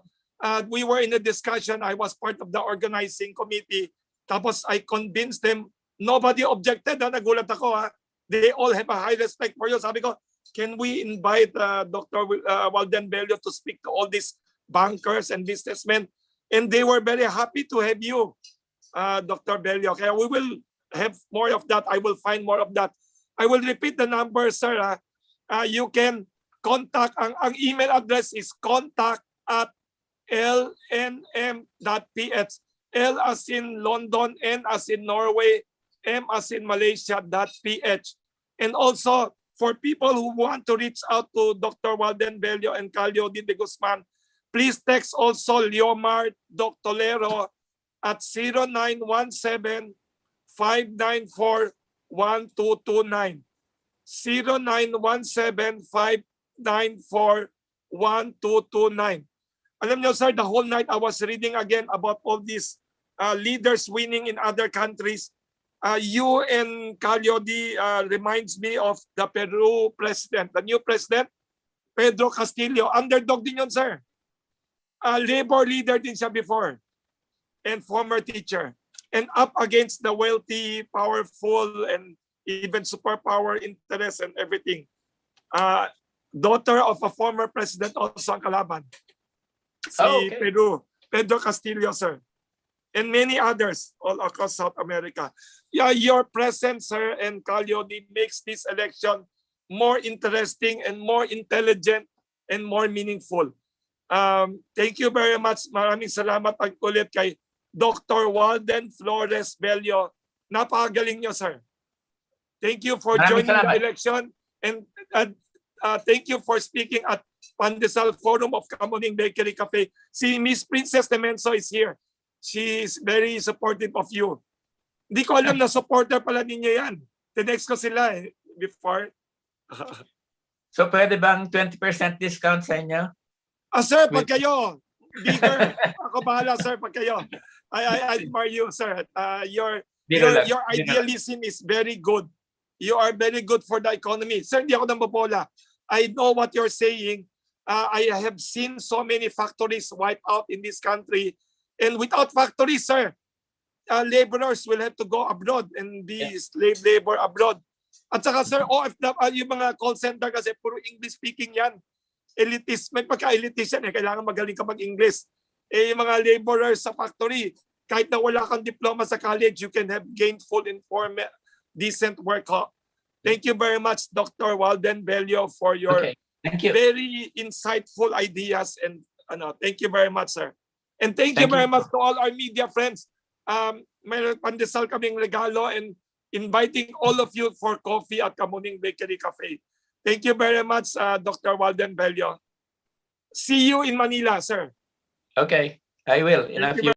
we were in a discussion. I was part of the organizing committee. Tapos I convinced them, nobody objected. Nagulat ako. They all have a high respect for you. Sabi ko, can we invite Dr. Walden Bello to speak to all these bankers and businessmen? And they were very happy to have you, Dr. Bello. Kaya we will have more of that. I will find more of that. I will repeat the number, sir. You can contact, ang email address is contact@lnm.ph. L as in London, N as in Norway, M as in Malaysia.ph. And also, for people who want to reach out to Dr. Walden Bello and Calio D. Guzman, please text also Leomar Doctolero at 0917-594-1229. 0917-594-1229. Alam nyo, sir, the whole night I was reading again about all these leaders winning in other countries. You and Calio D reminds me of the Peru president, the new president, Pedro Castillo. Underdog din yun, sir. Labor leader din siya before and former teacher. And up against the wealthy, powerful, and even superpower interests and everything. Daughter of a former president also ang kalaban. Si Pedro Castillo, sir. And many others all across South America. Yeah, your presence, sir, and Calio D makes this election more interesting and more intelligent and more meaningful. Thank you very much. Maraming salamat ulit kay Dr. Walden Flores Bello. Napakagaling nyo, sir. Thank you for joining the election, and thank you for speaking at Pandesal Forum of Kamuning Bakery Cafe. Si Miss Princess Temenso is here. She is very supportive of you. Hindi ko alam na supporter pala ninyo yan. Tinext ko sila before. So pwede bang 20% discount sa inyo? Sir, pag kayo, bigger. Ako bahala, sir, pag kayo. I admire you, sir. Your idealism is very good. You are very good for the economy. Sir, hindi ako nambobola. I know what you're saying. I have seen so many factories wiped out in this country. And without factories, sir, laborers will have to go abroad and be slave labor abroad. At saka, sir, yung mga call center kasi puro English speaking yan. Elitist, may pagka-elitist yan. Kailangan magaling ka mag-English. Yung mga laborers sa factory, kahit na wala kang diploma sa college, you can have gainful, informal, decent work. Thank you very much, Dr. Walden Bello, for your very insightful ideas. And thank you very much, sir. And thank you very much to all our media friends. May pandesal kaming regalo and inviting all of you for coffee at Kamuning Bakery Cafe. Thank you very much, Dr. Walden Bello. See you in Manila, sir. Okay, I will in a few